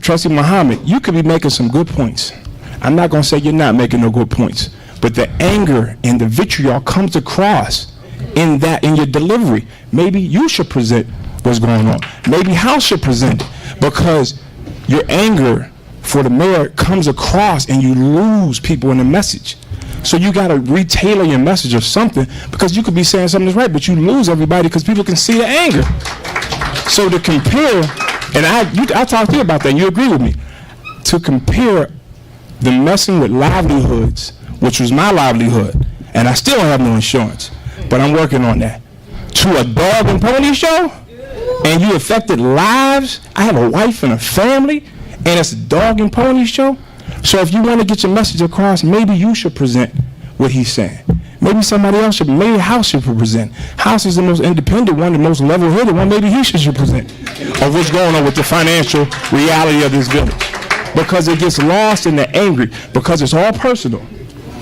Trustee Muhammad, you could be making some good points. I'm not going to say you're not making no good points, but the anger and the vitriol comes across in your delivery. Maybe you should present what's going on. Maybe House should present it, because your anger for the mayor comes across and you lose people in the message. So you got to retailer your message or something, because you could be saying something that's right, but you lose everybody because people can see the anger. So to compare, and I talked to you about that, and you agree with me, to compare the messing with livelihoods, which was my livelihood, and I still don't have no insurance, but I'm working on that, to a dog and pony show, and you affected lives. I have a wife and a family, and it's a dog and pony show. So if you want to get your message across, maybe you should present what he's saying. Maybe somebody else should, maybe House should present. House is the most independent one, the most level-headed one. Maybe he should present of what's going on with the financial reality of this village. because it gets lost and they're angry because it's all personal.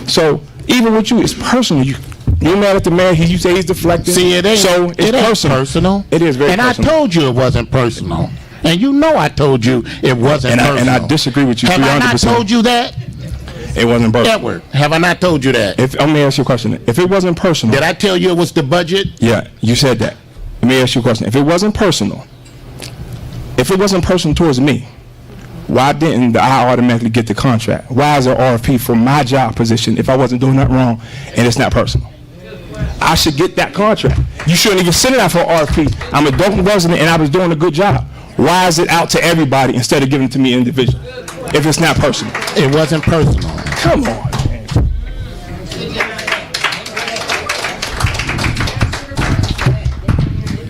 So even with you, it's personal. You're mad at the mayor. You say he's deflecting. See, it ain't. So it's it ain't personal. It is very and personal. I told you it wasn't personal. And you know I told you it wasn't personal. And I disagree with you 300%. Have I not told you that? It wasn't personal. Edward, have I not told you that? Let me ask you a question. If it wasn't personal. Did I tell you it was the budget? Yeah, you said that. Let me ask you a question. If it wasn't personal towards me, why didn't I automatically get the contract? Why is there RFP for my job position if I wasn't doing nothing wrong and it's not personal? I should get that contract. You shouldn't even send it out for RFP. I'm a Dolton resident and I was doing a good job. Why is it out to everybody instead of giving it to me individually if it's not personal? It wasn't personal. Come on.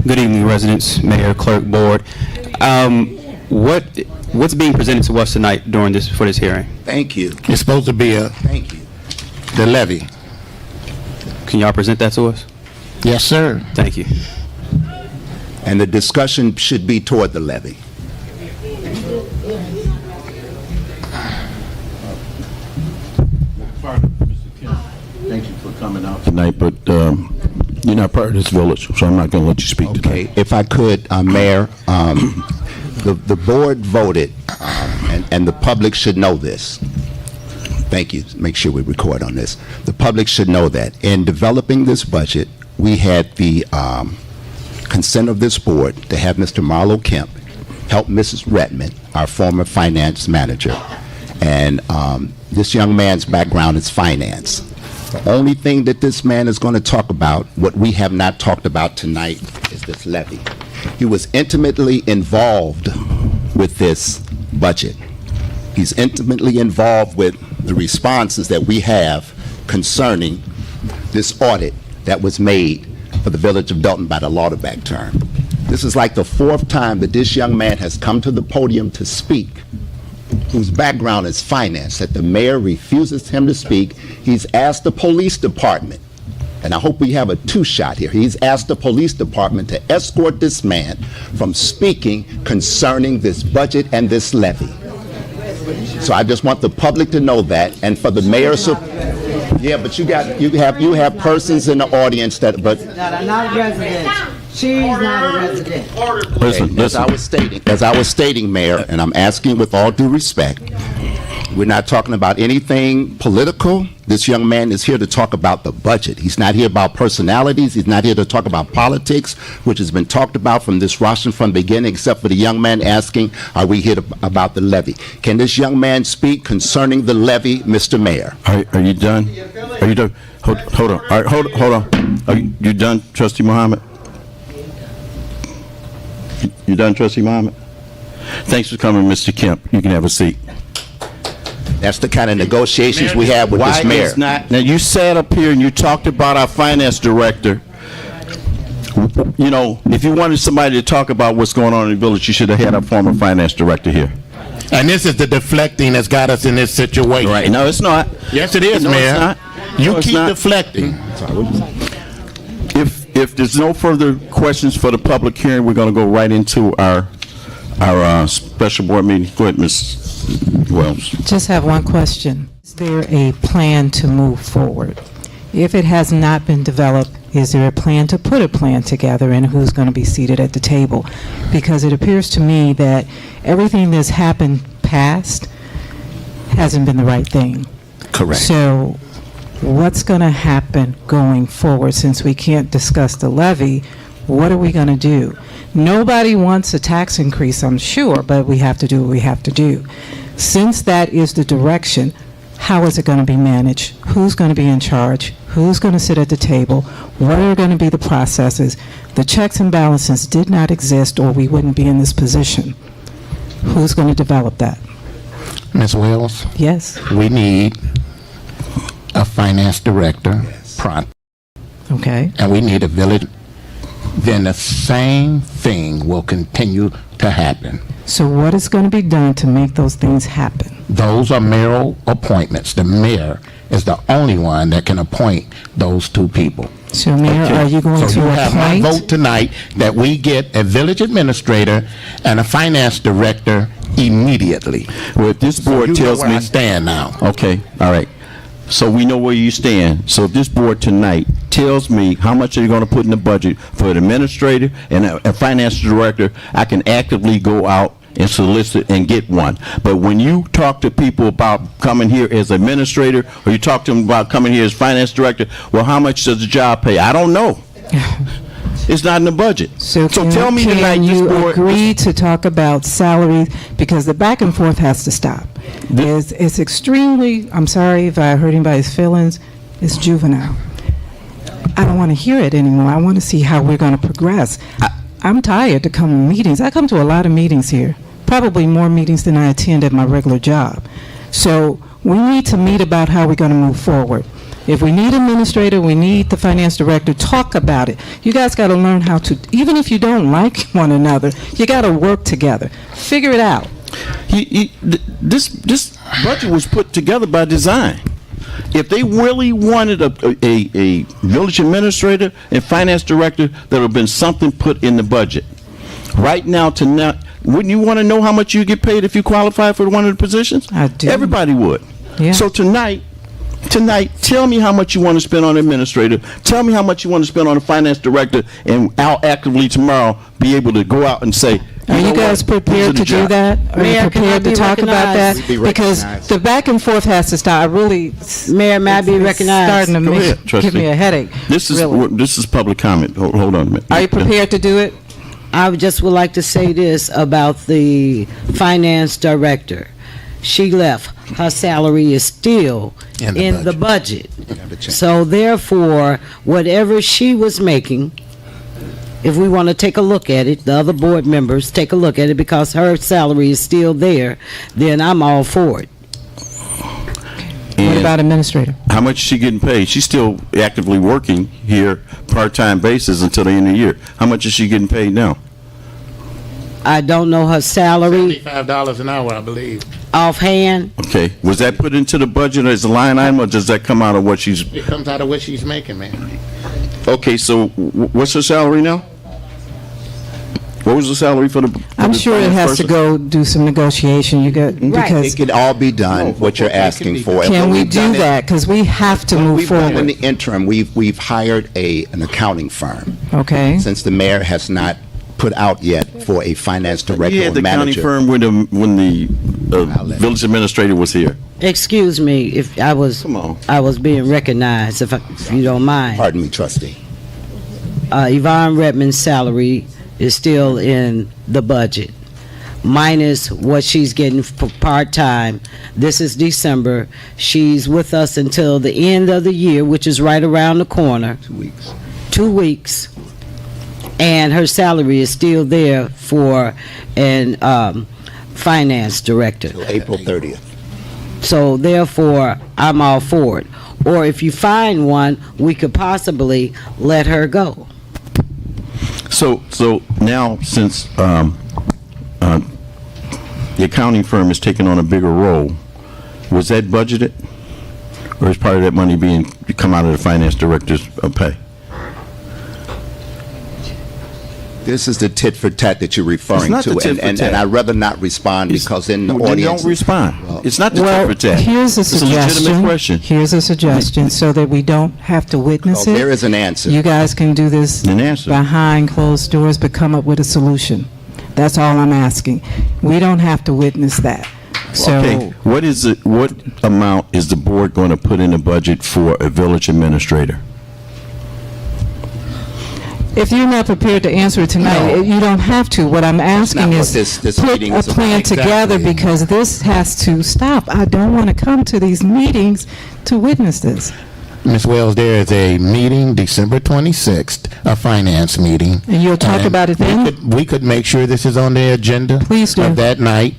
Good evening, residents, mayor, clerk, board. What's being presented to us tonight for this hearing? Thank you. It's supposed to be Thank you. the levy. Can y'all present that to us? Yes, sir. Thank you. And the discussion should be toward the levy. Thank you for coming out tonight, but you're not part of this village, so I'm not going to let you speak tonight. Okay, if I could, Mayor, the board voted, and the public should know this. Thank you. Make sure we record on this. The public should know that in developing this budget, we had the consent of this board to have Mr. Marlo Kemp help Mrs. Redmond, our former finance manager. And this young man's background is finance. The only thing that this man is going to talk about, what we have not talked about tonight, is this levy. He was intimately involved with this budget. He's intimately involved with the responses that we have concerning this audit that was made for the village of Dolton by the Lauderback term. This is like the 4th time that this young man has come to the podium to speak, whose background is finance, that the mayor refuses him to speak. He's asked the police department, and I hope we have a 2-shot here. He's asked the police department to escort this man from speaking concerning this budget and this levy. So I just want the public to know that, and for the mayor, yeah, but you have persons in the audience that That are not residents. She's not a resident. Listen. As I was stating, Mayor, and I'm asking with all due respect, we're not talking about anything political. This young man is here to talk about the budget. He's not here about personalities. He's not here to talk about politics, which has been talked about from this rostrum from the beginning, except for the young man asking, are we here about the levy? Can this young man speak concerning the levy, Mr. Mayor? Are you done? Are you done? Hold on. All right, hold on. Are you done, Trustee Muhammad? You done, Trustee Muhammad? Thanks for coming, Mr. Kemp. You can have a seat. That's the kind of negotiations we have with this mayor. Now, you sat up here and you talked about our finance director. You know, if you wanted somebody to talk about what's going on in the village, you should have had our former finance director here. And this is the deflecting that's got us in this situation. Right. No, it's not. Yes, it is, No, Mayor. it's not. You No, it's keep not. deflecting. If there's no further questions for the public hearing, we're going to go right into our special board meeting. Go ahead, Ms. Wells. Just have one question. Is there a plan to move forward? If it has not been developed, is there a plan to put a plan together, and who's going to be seated at the table? Because it appears to me that everything that's happened past hasn't been the right thing. Correct. So what's going to happen going forward? Since we can't discuss the levy, what are we going to do? Nobody wants a tax increase, I'm sure, but we have to do what we have to do. Since that is the direction, how is it going to be managed? Who's going to be in charge? Who's going to sit at the table? What are going to be the processes? The checks and balances did not exist, or we wouldn't be in this position. Who's going to develop that? Ms. Wells? Yes. We need a finance director, prompt. Okay. And we need a village. Then the same thing will continue to happen. So what is going to be done to make those things happen? Those are mayoral appointments. The mayor is the only one that can appoint those two people. So, Mayor, are you going So to you have my appoint? vote tonight that we get a village administrator and a finance director immediately. Well, if this board You know tells where me... I stand now. Okay, all right. So we know where you stand. So if this board tonight tells me how much they're going to put in the budget for an administrator and a finance director, I can actively go out and solicit and get one. But when you talk to people about coming here as administrator, or you talk to them about coming here as finance director, well, how much does the job pay? I don't know. It's not in the budget. So tell me tonight, can this you board... agree to talk about salaries, because the back and forth has to stop. It's extremely, I'm sorry if I hurt anybody's feelings, it's juvenile. I don't want to hear it anymore. I want to see how we're going to progress. I'm tired to come to meetings. I come to a lot of meetings here, probably more meetings than I attend at my regular job. So we need to meet about how we're going to move forward. If we need administrator, we need the finance director, talk about it. You guys got to learn how to, even if you don't like one another, you got to work together. Figure it out. This budget was put together by design. If they really wanted a village administrator and finance director, there would have been something put in the budget. Right now, wouldn't you want to know how much you get paid if you qualify for one of the positions? I do. Everybody would. Yeah. So tonight, tell me how much you want to spend on administrator. Tell me how much you want to spend on a finance director, and I'll actively tomorrow be able to go out and say, Are you guys prepared to do that? Are you prepared to talk about that? Because the back and forth has to stop. Mayor, may I be recognized? Starting to give me a headache. This is public comment. Hold on a minute. Are you prepared to do it? I just would like to say this about the finance director. She left. Her salary is still in the budget. So therefore, whatever she was making, if we want to take a look at it, the other board members take a look at it, because her salary is still there, then I'm all for it. What about administrator? How much is she getting paid? She's still actively working here, part-time basis until the end of the year. How much is she getting paid now? I don't know her salary $75 an hour, I believe. offhand. Okay. Was that put into the budget as a line item, or does that come out of what she's... It comes out of what she's making, man. Okay, so what's her salary now? What was the salary for the... I'm sure it has to go do some negotiation. You got, because It can all be done, what you're asking for. can we do that? Because we have to move We've done in forward. the interim, we've hired an accounting firm, Okay. since the mayor has not put out yet for a finance director You or had the county manager. firm when the village administrator was here. Excuse me if I was Come on. I was being recognized, if you don't mind. Pardon me, trustee. Yvonne Redmond's salary is still in the budget, minus what she's getting for part-time. This is December. She's with us until the end of the year, which is right around the corner. 2 weeks. 2 weeks. And her salary is still there for an finance director. Till April 30th. So therefore, I'm all for it. Or if you find one, we could possibly let her go. So now, since the accounting firm is taking on a bigger role, was that budgeted? Or is part of that money come out of the finance director's pay? This is the tit for tat that you're referring not to, the tit for and tat. I'd rather not respond because in the Well, then audience. don't respond. It's not the Well, tit for tat. here's a It's a legitimate suggestion. question. Here's a suggestion, so that we don't have to witness Well, it. there is an answer. You guys can do this An answer. behind closed doors, but come up with a solution. That's all I'm asking. We don't have to witness that. So, Okay, what amount is the board going to put in the budget for a village administrator? if you're not prepared to answer it tonight, you don't have to. What I'm asking what is this put meeting a is about. plan together, Exactly. because this has to stop. I don't want to come to these meetings to witness this. Ms. Wells, there is a meeting December 26th, a finance meeting. And you'll talk about it then? We could make sure this is on the agenda Please do. of that night,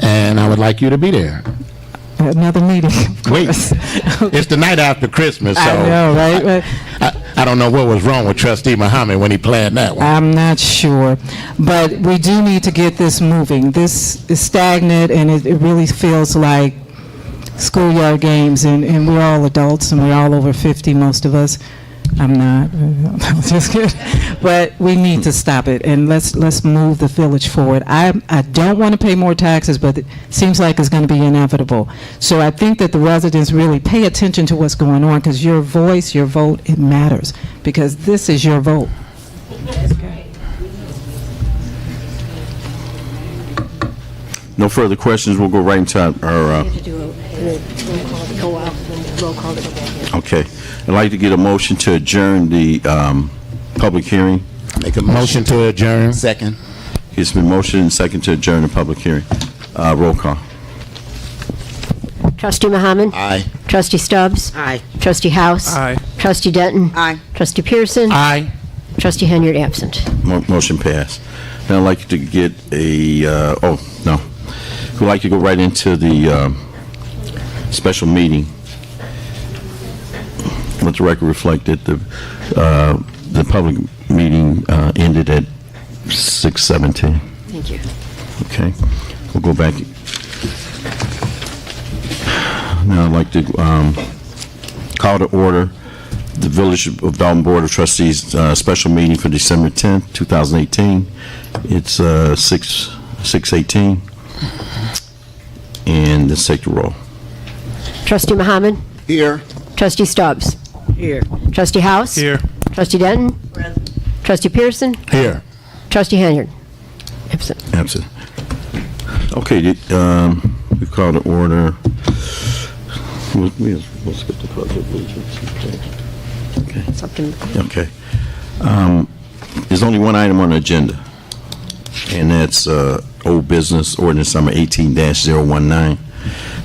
and I would like you to be there. Another meeting, of Wait, course. it's the night after Christmas, so. I know, right? I don't know what was wrong with Trustee Muhammad when he planned that one. I'm not sure, but we do need to get this moving. This is stagnant, and it really feels like schoolyard games, and we're all adults, and we're all over 50, most of us. I'm not. I'm just kidding. But we need to stop it, and let's move the village forward. I don't want to pay more taxes, but it seems like it's going to be inevitable. So I think that the residents really pay attention to what's going on, because your voice, your vote, it matters, because this is your vote. Okay. No further questions. We'll go right into our We have to do a roll call to go out, and roll call to go back in. okay. I'd like to get a motion to adjourn the public hearing. Make a motion to adjourn. Second. It's been motioned and second to adjourn the public hearing. Roll call. Trustee Muhammad? Aye. Trustee Stubbs? Aye. Trustee House? Aye. Trustee Denton? Aye. Trustee Pearson? Aye. Trustee Henyard absent. Motion passed. Now I'd like to get a, we'd like to go right into the special meeting. Let the record reflect that the public meeting ended at 6:17. Thank you. Okay, we'll go back. Now I'd like to call to order the Village of Dolton Board of Trustees special meeting for December 10th, 2018. It's 6:18. And let's take the roll. Trustee Muhammad? Here. Trustee Stubbs? Here. Trustee House? Here. Trustee Denton? Trustee Pearson? Here. Trustee Henyard absent. Absent. Okay, we call to order. We'll skip the pledge of allegiance. Okay. It's up to Okay. There's only one item on the agenda, and that's old business ordinance number 18-019,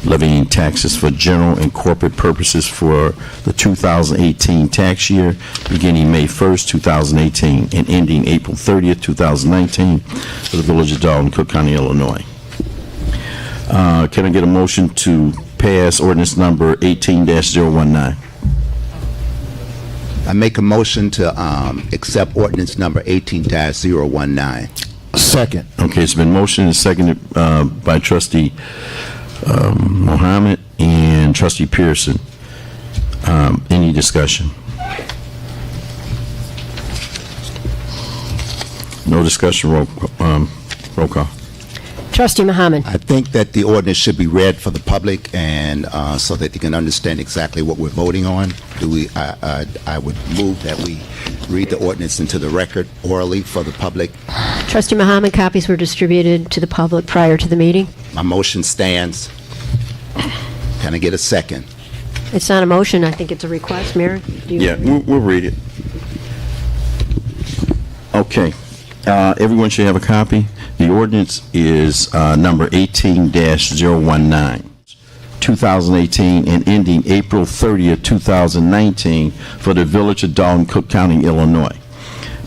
levying taxes for general and corporate purposes for the 2018 tax year, beginning May 1st, 2018, and ending April 30th, 2019, for the Village of Dolton, Cook County, Illinois. Can I get a motion to pass ordinance number 18-019? I make a motion to accept ordinance number 18-019. Second. Okay, it's been motioned and seconded by Trustee Mohammed and Trustee Pearson. Any discussion? No discussion. Roll call. Trustee Muhammad? I think that the ordinance should be read for the public, and so that they can understand exactly what we're voting on. I would move that we read the ordinance into the record orally for the public. Trustee Muhammad, copies were distributed to the public prior to the meeting. My motion stands. Can I get a second? It's not a motion, I think it's a request, Mayor. Do you- Yeah, we'll read it. Okay. Everyone should have a copy. The ordinance is number 18-019, 2018, and ending April 30th, 2019, for the Village of Dolton, Cook County, Illinois.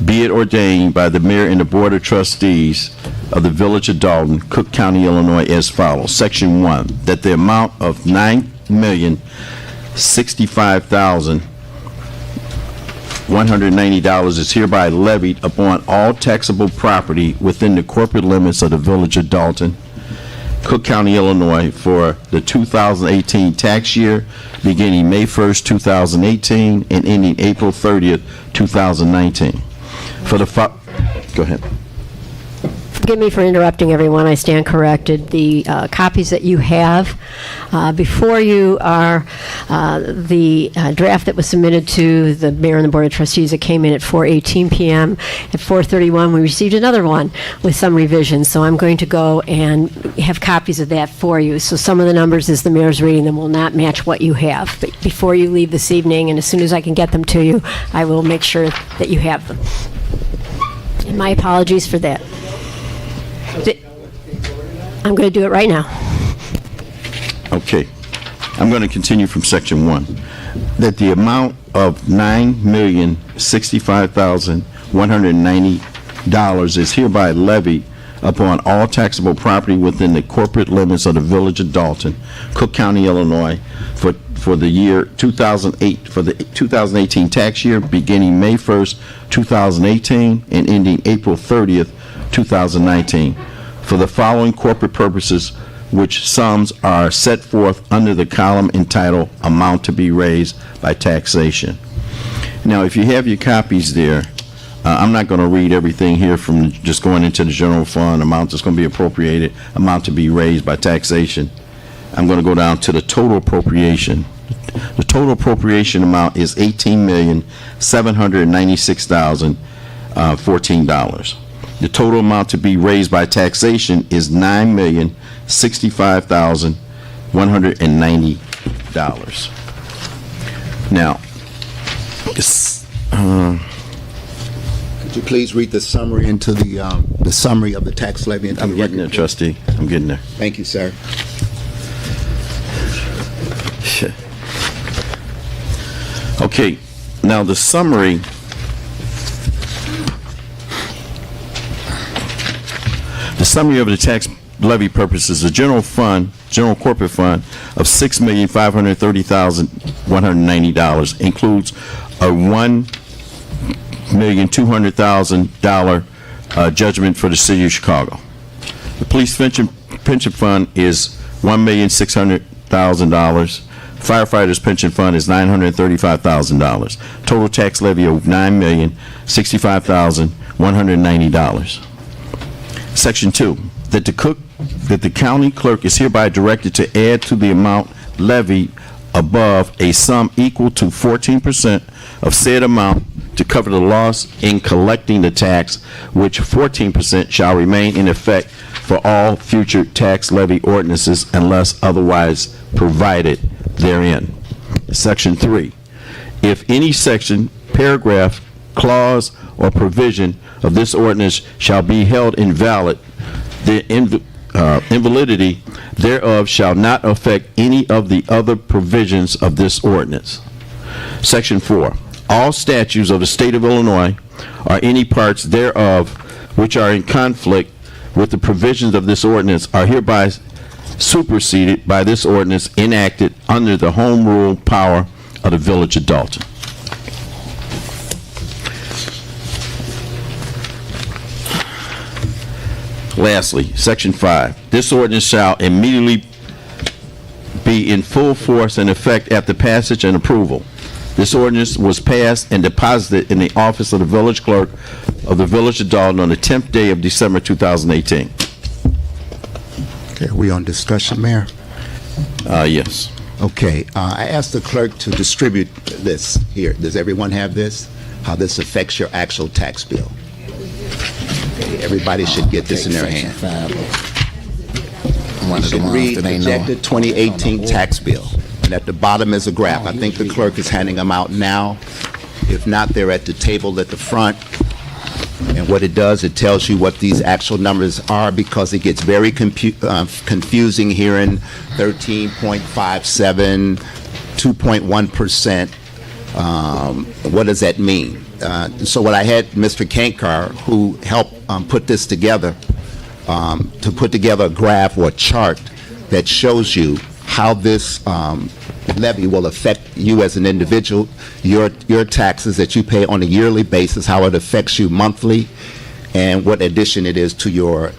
Be it ordained by the Mayor and the Board of Trustees of the Village of Dolton, Cook County, Illinois, as follows. Section 1, that the amount of $9,065,190 is hereby levied upon all taxable property within the corporate limits of the Village of Dolton, Cook County, Illinois, for the 2018 tax year, beginning May 1st, 2018, and ending April 30th, 2019. For the go ahead. Forgive me for interrupting everyone. I stand corrected. The copies that you have before you are the draft that was submitted to the Mayor and the Board of Trustees that came in at 4:18 p.m. At 4:31, we received another one with some revisions. So I'm going to go and have copies of that for you. So some of the numbers, as the Mayor's reading them, will not match what you have. But before you leave this evening, and as soon as I can get them to you, I will make sure that you have them. And my apologies for that. I'm going to do it right now. Okay. I'm going to continue from section 1. That the amount of $9,065,190 is hereby levied upon all taxable property within the corporate limits of the Village of Dolton, Cook County, Illinois, for the year 2008, for the 2018 tax year, beginning May 1st, 2018, and ending April 30th, 2019, for the following corporate purposes, which sums are set forth under the column entitled Amount to be Raised by Taxation. Now, if you have your copies there, I'm not going to read everything here from just going into the general fund, amount that's going to be appropriated, amount to be raised by taxation. I'm going to go down to the total appropriation. The total appropriation amount is $18,796,014. The total amount to be raised by taxation is $9,065,190. Now, Could you please read the summary into the summary of the tax levy into I'm the getting there, record? trustee. I'm getting there. Thank you, sir. Okay, now the summary. The summary of the tax levy purposes, the general fund, general corporate fund of $6,530,190 includes a $1,200,000 judgment for the city of Chicago. The police pension fund is $1,600,000. Firefighters pension fund is $935,000. Total tax levy of $9,065,190. Section 2, that the county clerk is hereby directed to add to the amount levied above a sum equal to 14% of said amount to cover the loss in collecting the tax, which 14% shall remain in effect for all future tax levy ordinances unless otherwise provided therein. Section 3, if any section, paragraph, clause, or provision of this ordinance shall be held invalid, the invalidity thereof shall not affect any of the other provisions of this ordinance. Section 4, all statutes of the state of Illinois or any parts thereof which are in conflict with the provisions of this ordinance are hereby superseded by this ordinance enacted under the home rule power of the Village of Dolton. Lastly, Section 5, this ordinance shall immediately be in full force and effect after passage and approval. This ordinance was passed and deposited in the office of the village clerk of the Village of Dolton on the 10th day of December 2018. Okay, are we on discussion, Mayor? Yes. Okay, I asked the clerk to distribute this here. Does everyone have this? How this affects your actual tax bill? Okay, everybody should get this in their hand. You should read projected 2018 tax bill. And at the bottom is a graph. I think the clerk is handing them out now. If not, they're at the table at the front. And what it does, it tells you what these actual numbers are, because it gets very confusing here in 13.57, 2.1%. What does that mean? So what I had Mr. Kankar, who helped put this together, to put together a graph or a chart that shows you how this levy will affect you as an individual, your taxes that you pay on a yearly basis, how it affects you monthly, and what addition it is to your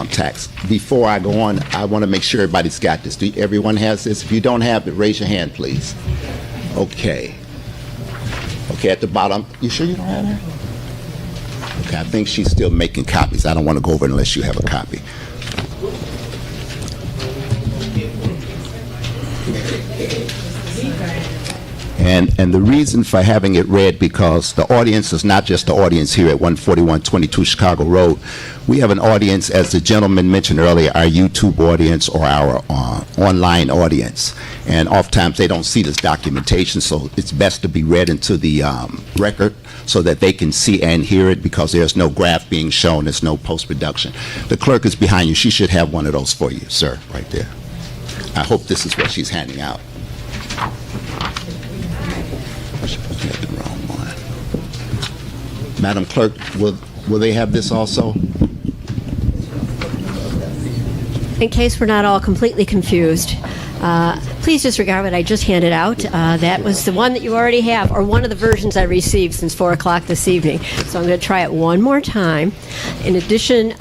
tax. Before I go on, I want to make sure everybody's got this. Everyone has this? If you don't have it, raise your hand, please. Okay. Okay, at the bottom. You sure you don't have that? Okay, I think she's still making copies. I don't want to go over unless you have a copy. And the reason for having it read, because the audience is not just the audience here at 14122 Chicago Road. We have an audience, as the gentleman mentioned earlier, our YouTube audience or our online audience. And oftentimes they don't see this documentation, so it's best to be read into the record so that they can see and hear it, because there's no graph being shown, there's no post-production. The clerk is behind you. She should have one of those for you, sir, right there. I hope this is what she's handing out. The wrong one. Madam Clerk, will they have this also? In case we're not all completely confused, please disregard what I just handed out. That was the one that you already have, or one of the versions I received since 4 o'clock this evening. So I'm going to try it one more time. In addition,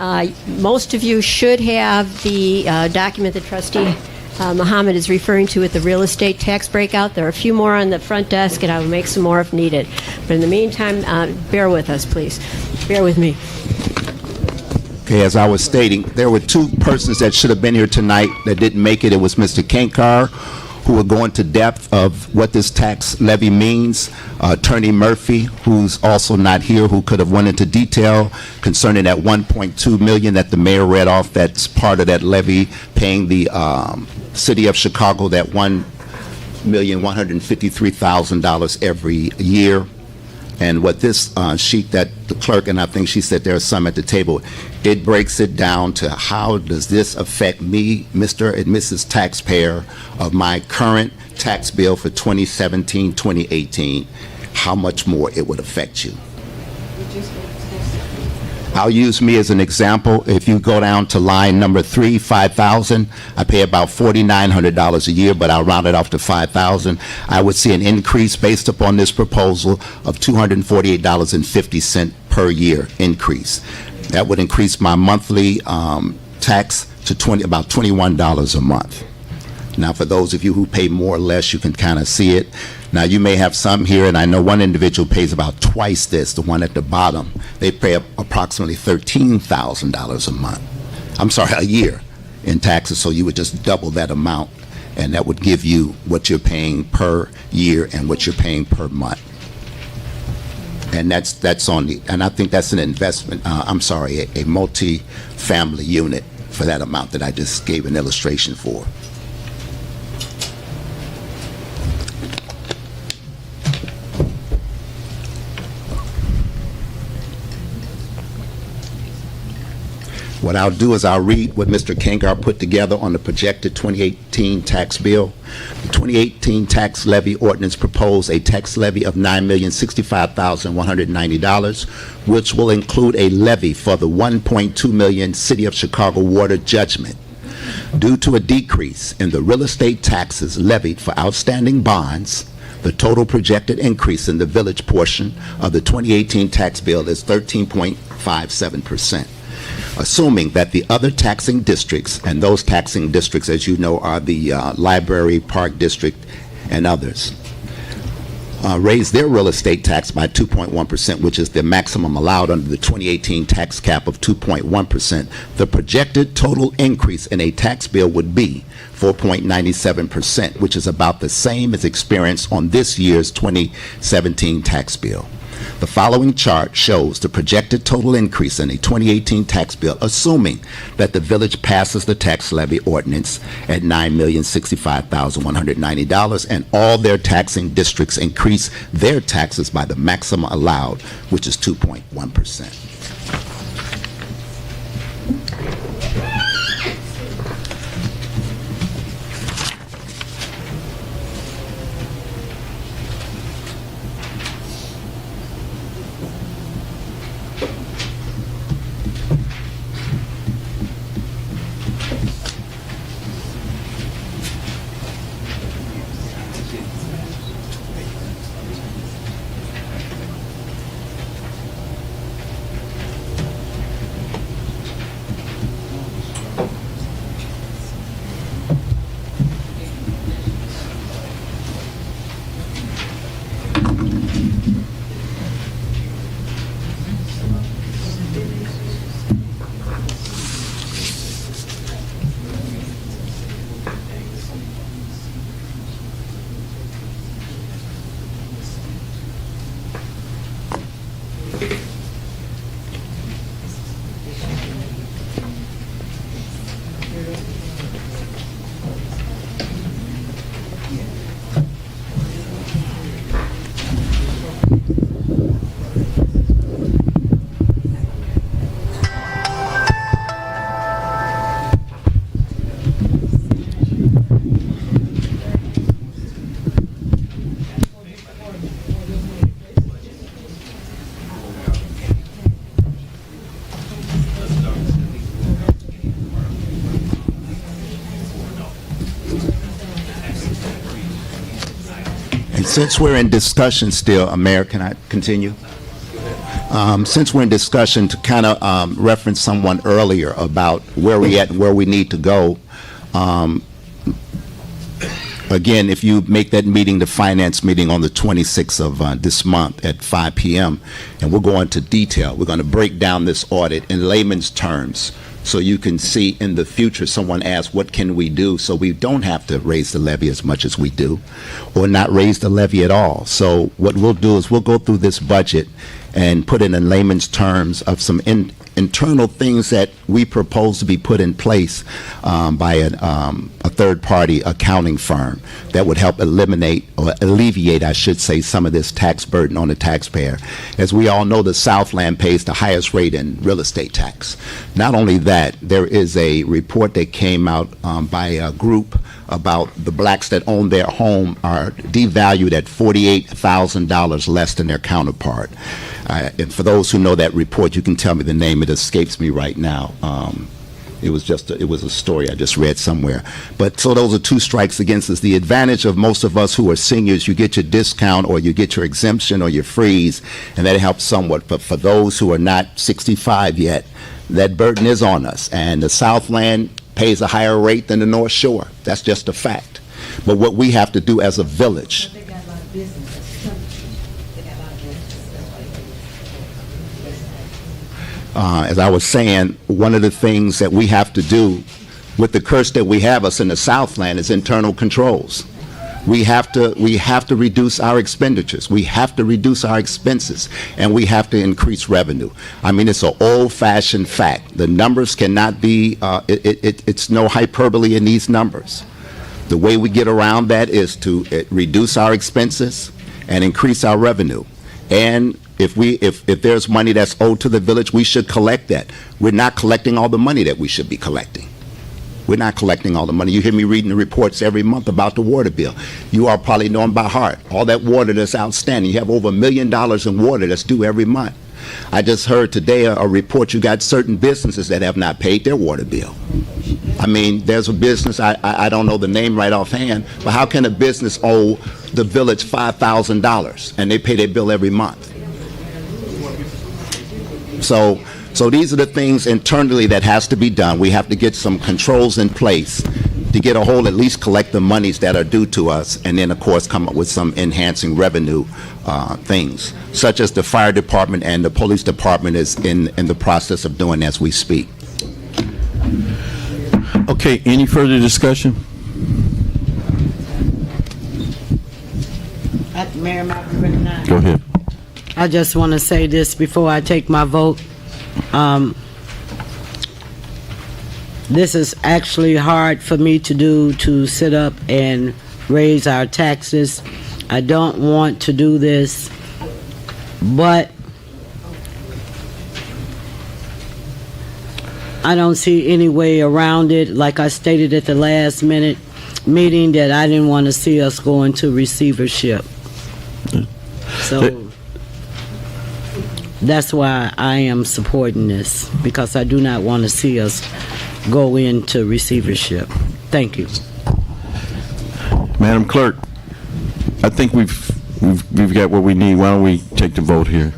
most of you should have the document that Trustee Mohammed is referring to with the real estate tax breakout. There are a few more on the front desk, and I will make some more if needed. But in the meantime, bear with us, please. Bear with me. Okay, as I was stating, there were two persons that should have been here tonight that didn't make it. It was Mr. Kankar, who will go into depth of what this tax levy means. Attorney Murphy, who's also not here, who could have went into detail concerning that 1.2 million that the mayor read off. That's part of that levy, paying the city of Chicago that $1,153,000 every year. And what this sheet that the clerk, and I think she said there are some at the table, it breaks it down to how does this affect me, Mr. and Mrs. Taxpayer, of my current tax bill for 2017, 2018, how much more it would affect you. I'll use me as an example. If you go down to line number 3, 5,000, I pay about $4,900 a year, but I'll round it off to 5,000. I would see an increase based upon this proposal of $248.50 per year increase. That would increase my monthly tax to about $21 a month. Now, for those of you who pay more or less, you can kind of see it. Now, you may have some here, and I know one individual pays about twice this, the one at the bottom. They pay approximately $13,000 a month. I'm sorry, a year in taxes, so you would just double that amount, and that would give you what you're paying per year and what you're paying per month. And that's on the, and I think that's an investment, a multi-family unit for that amount that I just gave an illustration for. What I'll do is I'll read what Mr. Kangar put together on the projected 2018 tax bill. The 2018 tax levy ordinance proposed a tax levy of $9,065,190, which will include a levy for the $1.2 million City of Chicago water judgment. Due to a decrease in the real estate taxes levied for outstanding bonds, the total projected increase in the village portion of the 2018 tax bill is 13.57%. Assuming that the other taxing districts, and those taxing districts, as you know, are the Library, Park District, and others, raise their real estate tax by 2.1%, which is the maximum allowed under the 2018 tax cap of 2.1%, the projected total increase in a tax bill would be 4.97%, which is about the same as experienced on this year's 2017 tax bill. The following chart shows the projected total increase in a 2018 tax bill, assuming that the village passes the tax levy ordinance at $9,065,190 and all their taxing districts increase their taxes by the maximum allowed, which is 2.1%. Since we're in discussion still, Mayor, can I continue? Since we're in discussion, to kind of reference someone earlier about where we at and where we need to go, again, if you make that meeting, the finance meeting on the 26th of this month at 5 p.m., and we'll go into detail. We're going to break down this audit in layman's terms so you can see in the future someone asks, what can we do so we don't have to raise the levy as much as we do or not raise the levy at all. So what we'll do is we'll go through this budget and put it in layman's terms of some internal things that we propose to be put in place by a third-party accounting firm that would help eliminate or alleviate, I should say, some of this tax burden on the taxpayer. As we all know, the Southland pays the highest rate in real estate tax. Not only that, there is a report that came out by a group about the blacks that own their home are devalued at $48,000 less than their counterpart. And for those who know that report, you can tell me the name. It escapes me right now. It was a story I just read somewhere. But so those are two strikes against us. The advantage of most of us who are seniors, you get your discount or you get your exemption or your freeze, and that helps somewhat. But for those who are not 65 yet, that burden is on us. And the Southland pays a higher rate than the North Shore. That's just a fact. But what we have to do as a village, as I was saying, one of the things that we have to do with the curse that we have us in the Southland is internal controls. We have to reduce our expenditures. We have to reduce our expenses, and we have to increase revenue. I mean, it's an old-fashioned fact. The numbers cannot be. It's no hyperbole in these numbers. The way we get around that is to reduce our expenses and increase our revenue. And if there's money that's owed to the village, we should collect that. We're not collecting all the money that we should be collecting. We're not collecting all the money. You hear me reading the reports every month about the water bill. You all probably know them by heart. All that water that's outstanding. You have over $1 million in water that's due every month. I just heard today a report you got certain businesses that have not paid their water bill. I mean, there's a business, I don't know the name right offhand, but how can a business owe the village $5,000 and they pay their bill every month? So these are the things internally that has to be done. We have to get some controls in place to get a hold, at least collect the monies that are due to us, and then, of course, come up with some enhancing revenue things, such as the fire department and the police department is in the process of doing as we speak. Okay, any further discussion? Mayor, am I recognized? Go ahead. I just want to say this before I take my vote. This is actually hard for me to do, to sit up and raise our taxes. I don't want to do this, but I don't see any way around it. Like I stated at the last minute meeting, that I didn't want to see us go into receivership. So that's why I am supporting this, because I do not want to see us go into receivership. Thank you. Madam Clerk, I think we've got what we need. Why don't we take the vote here?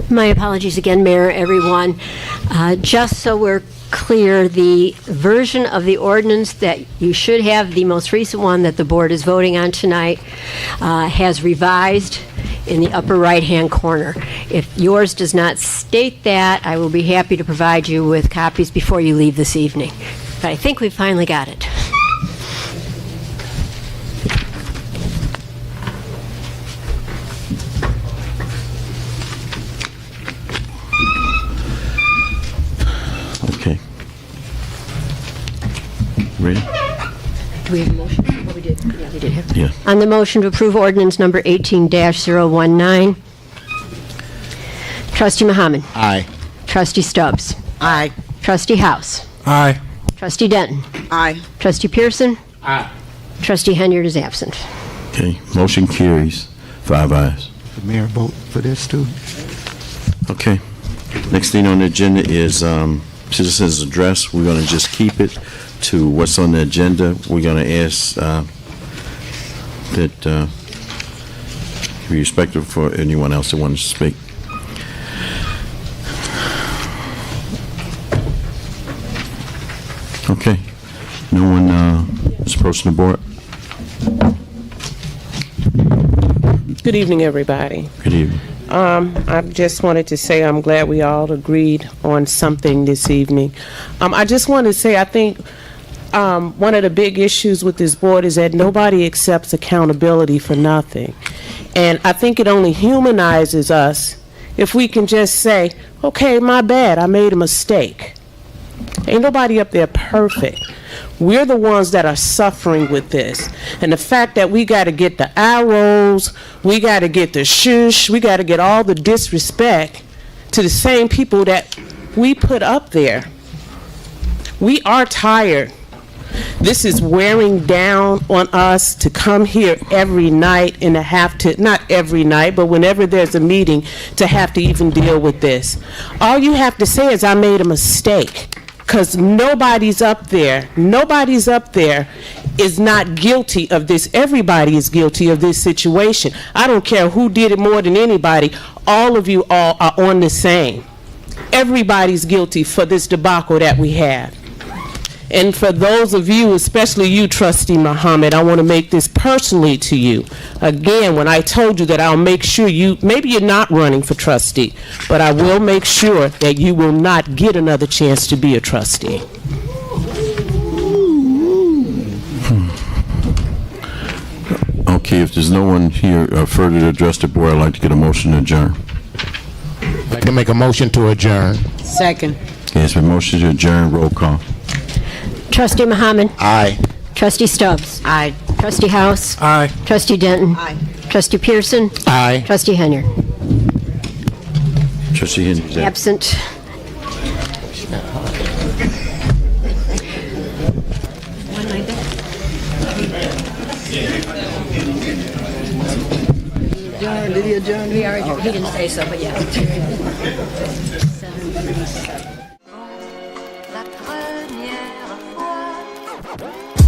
My apologies again, Mayor, everyone. Just so we're clear, the version of the ordinance that you should have, the most recent one that the board is voting on tonight, has revised in the upper right-hand corner. If yours does not state that, I will be happy to provide you with copies before you leave this evening. But I think we've finally got it. Okay. Ready? Do we have a motion? Oh, we did. Yeah, we did have. Yeah. On the motion to approve ordinance number 18-019, Trustee Muhammad. Aye. Trustee Stubbs. Aye. Trustee House. Aye. Trustee Denton. Aye. Trustee Pearson. Aye. Trustee Henyard is absent. Okay, motion carries, 5 ayes. The mayor vote for this too? Okay. Next thing on the agenda is citizens' address. We're going to just keep it to what's on the agenda. We're going to ask that be respectful for anyone else that wants to speak. Okay. No one is approaching the board? Good evening, everybody. Good evening. I just wanted to say I'm glad we all agreed on something this evening. I just want to say I think one of the big issues with this board is that nobody accepts accountability for nothing. And I think it only humanizes us if we can just say, okay, my bad, I made a mistake. Ain't nobody up there perfect. We're the ones that are suffering with this. And the fact that we got to get the arrows, we got to get the shush, we got to get all the disrespect to the same people that we put up there. We are tired. This is wearing down on us to come here every night and to have to, not every night, but whenever there's a meeting, to have to even deal with this. All you have to say is, I made a mistake. Because nobody's up there is not guilty of this. Everybody is guilty of this situation. I don't care who did it more than anybody. All of you all are on the same. Everybody's guilty for this debacle that we have. And for those of you, especially you, Trustee Muhammad, I want to make this personally to you. Again, when I told you that I'll make sure you, maybe you're not running for trustee, but I will make sure that you will not get another chance to be a trustee. Okay, if there's no one here further to address the board, I'd like to get a motion to adjourn. I'd like to make a motion to adjourn. Second. Okay, it's been motion to adjourn. Roll call. Trustee Muhammad. Aye. Trustee Stubbs. Aye. Trustee House. Aye. Trustee Denton. Aye. Trustee Pearson. Aye. Trustee Henyard. Trustee Henry. Absent. Did he adjourn? He didn't say so, but yeah. La première fois